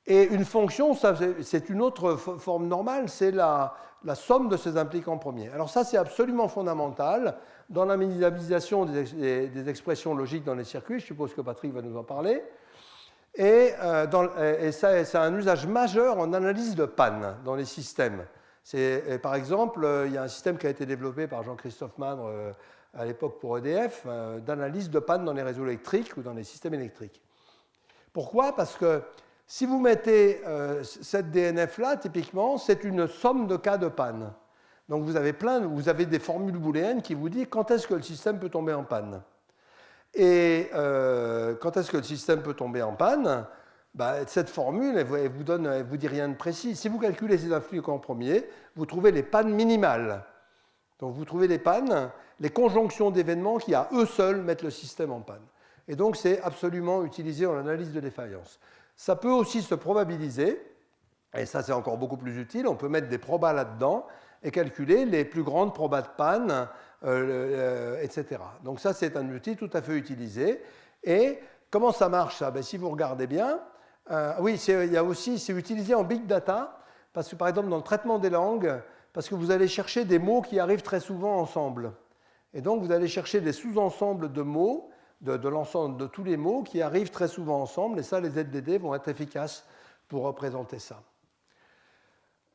Et une fonction, c'est une autre forme normale, c'est la somme de ces impliquants premiers. Alors ça, c'est absolument fondamental dans la minimalisation des expressions logiques dans les circuits. Je suppose que Patrick va nous en parler. Et ça a un usage majeur en analyse de panne dans les systèmes. Par exemple, il y a un système qui a été développé par Jean-Christophe Mandre à l'époque pour EDF, d'analyse de panne dans les réseaux électriques ou dans les systèmes électriques. Pourquoi? Parce que si vous mettez cette DNF-là, typiquement, c'est une somme de cas de panne. Donc vous avez des formules booléennes qui vous disent quand est-ce que le système peut tomber en panne. Et quand est-ce que le système peut tomber en panne? Cette formule, elle vous dit rien de précis. Si vous calculez ces impliquants premiers, vous trouvez les pannes minimales. Donc vous trouvez les pannes, les conjonctions d'événements qui à eux seuls mettent le système en panne. Et donc c'est absolument utilisé en analyse de défaillance. Ça peut aussi se probabiliser, et ça c'est encore beaucoup plus utile, on peut mettre des probas là-dedans et calculer les plus grandes probas de panne, etc. Donc ça c'est un outil tout à fait utilisé. Et comment ça marche ça? Si vous regardez bien, oui, c'est utilisé en big data, parce que par exemple dans le traitement des langues, parce que vous allez chercher des mots qui arrivent très souvent ensemble. Et donc vous allez chercher des sous-ensembles de mots, de l'ensemble de tous les mots qui arrivent très souvent ensemble, et ça, les ZDD vont être efficaces pour représenter ça.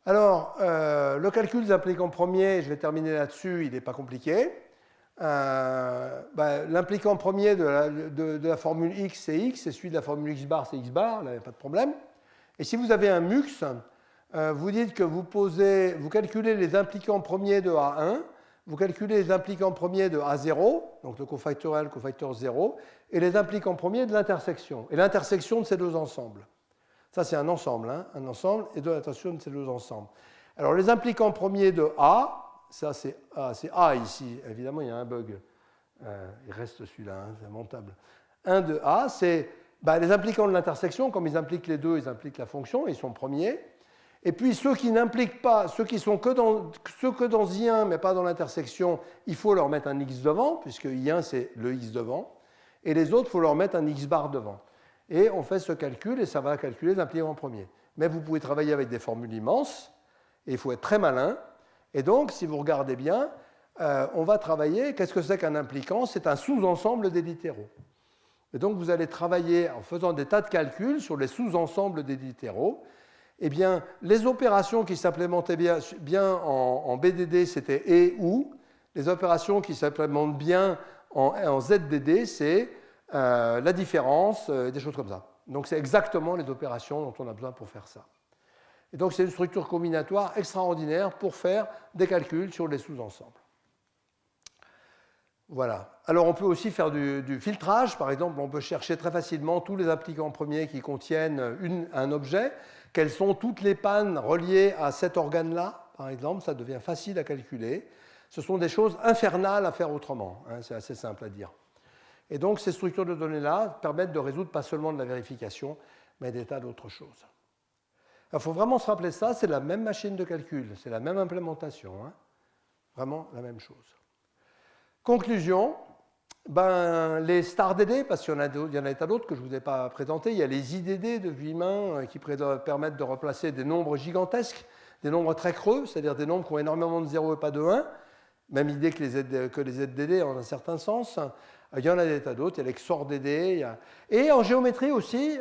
Alors, le calcul des implicants premiers, je vais terminer là-dessus, il n'est pas compliqué. L'implicant premier de la formule X, c'est X, et celui de la formule X bar, c'est X bar, là, il n'y a pas de problème. Et si vous avez un mux, vous dites que vous calculez les implicants premiers de A1, vous calculez les implicants premiers de A0, donc le cofactoriel, cofacteur 0, et les implicants premiers de l'intersection, et l'intersection de ces deux ensembles. Ça, c'est un ensemble, un ensemble, et de l'intersection de ces deux ensembles. Alors, les implicants premiers de A, ça c'est A ici, évidemment, il y a un bug. Il reste celui-là, c'est montable. 1 de A, c'est les implicants de l'intersection, comme ils impliquent les deux, ils impliquent la fonction, ils sont premiers. Et puis ceux qui n'impliquent pas, ceux qui sont que dans I1 mais pas dans l'intersection, il faut leur mettre un X devant, puisque I1 c'est le X devant, et les autres, il faut leur mettre un X bar devant. Et on fait ce calcul et ça va calculer les implicants premiers. Mais vous pouvez travailler avec des formules immenses, et il faut être très malin. Et donc, si vous regardez bien, on va travailler, qu'est-ce que c'est qu'un impliquant? C'est un sous-ensemble des littéraux. Et donc vous allez travailler en faisant des tas de calculs sur les sous-ensembles des littéraux. Eh bien, les opérations qui s'implémentaient bien en BDD, c'était et ou. Les opérations qui s'implémentent bien en ZDD, c'est la différence, des choses comme ça. Donc c'est exactement les opérations dont on a besoin pour faire ça. Et donc c'est une structure combinatoire extraordinaire pour faire des calculs sur les sous-ensembles. Voilà. Alors on peut aussi faire du filtrage. Par exemple, on peut chercher très facilement tous les implicants premiers qui contiennent un objet. Quelles sont toutes les pannes reliées à cet organe-là, par exemple? Ça devient facile à calculer. Ce sont des choses infernales à faire autrement. C'est assez simple à dire. Et donc ces structures de données-là permettent de résoudre pas seulement de la vérification, mais des tas d'autres choses. Il faut vraiment se rappeler ça, c'est la même machine de calcul, c'est la même implémentation. Vraiment la même chose. Conclusion, les StarDD, parce qu'il y en a des tas d'autres que je ne vous ai pas présentés, il y a les IDD de Vuillemin qui permettent de replacer des nombres gigantesques, des nombres très creux, c'est-à-dire des nombres qui ont énormément de 0 et pas de 1, même idée que les ZDD en un certain sens. Il y en a des tas d'autres, il y a les XOR-DD. Et en géométrie aussi,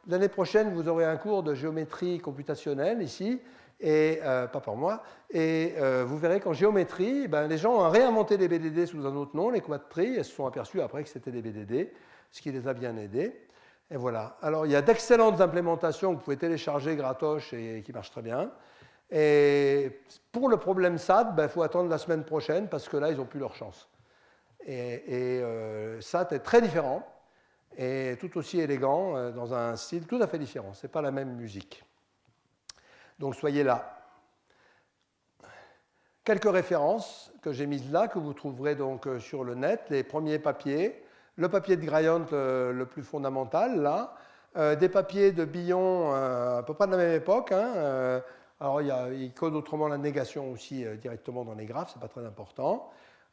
l'année prochaine, vous aurez un cours de géométrie computationnelle ici, et pas pour moi, et vous verrez qu'en géométrie, les gens ont réinventé les BDD sous un autre nom, les quadtries, et se sont aperçus après que c'était des BDD, ce qui les a bien aidés. Et voilà. Alors, il y a d'excellentes implémentations que vous pouvez télécharger gratos et qui marchent très bien. Et pour le problème SAT, il faut attendre la semaine prochaine, parce que là, ils n'ont plus leur chance. Et SAT est très différent, et tout aussi élégant, dans un style tout à fait différent. Ce n'est pas la même musique. Donc soyez là. Quelques références que j'ai mises là, que vous trouverez donc sur le net, les premiers papiers, le papier de Grayant le plus fondamental, là, des papiers de Billon à peu près de la même époque. Alors il code autrement la négation aussi directement dans les graphes, ce n'est pas très important.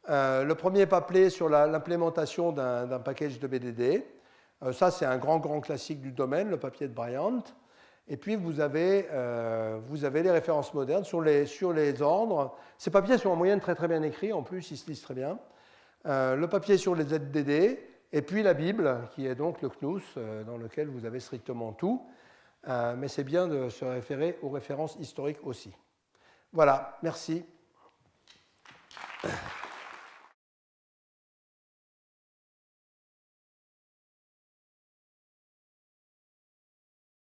Le premier papier sur l'implémentation d'un package de BDD. Ça, c'est un grand classique du domaine, le papier de Bryant. Et puis, vous avez les références modernes sur les ordres. Ces papiers sont en moyenne très bien écrits, en plus, ils se lisent très bien. Le papier sur les ZDD Et puis la Bible, qui est donc le CNUS, dans lequel vous avez strictement tout. Mais c'est bien de se référer aux références historiques aussi. Voilà, merci.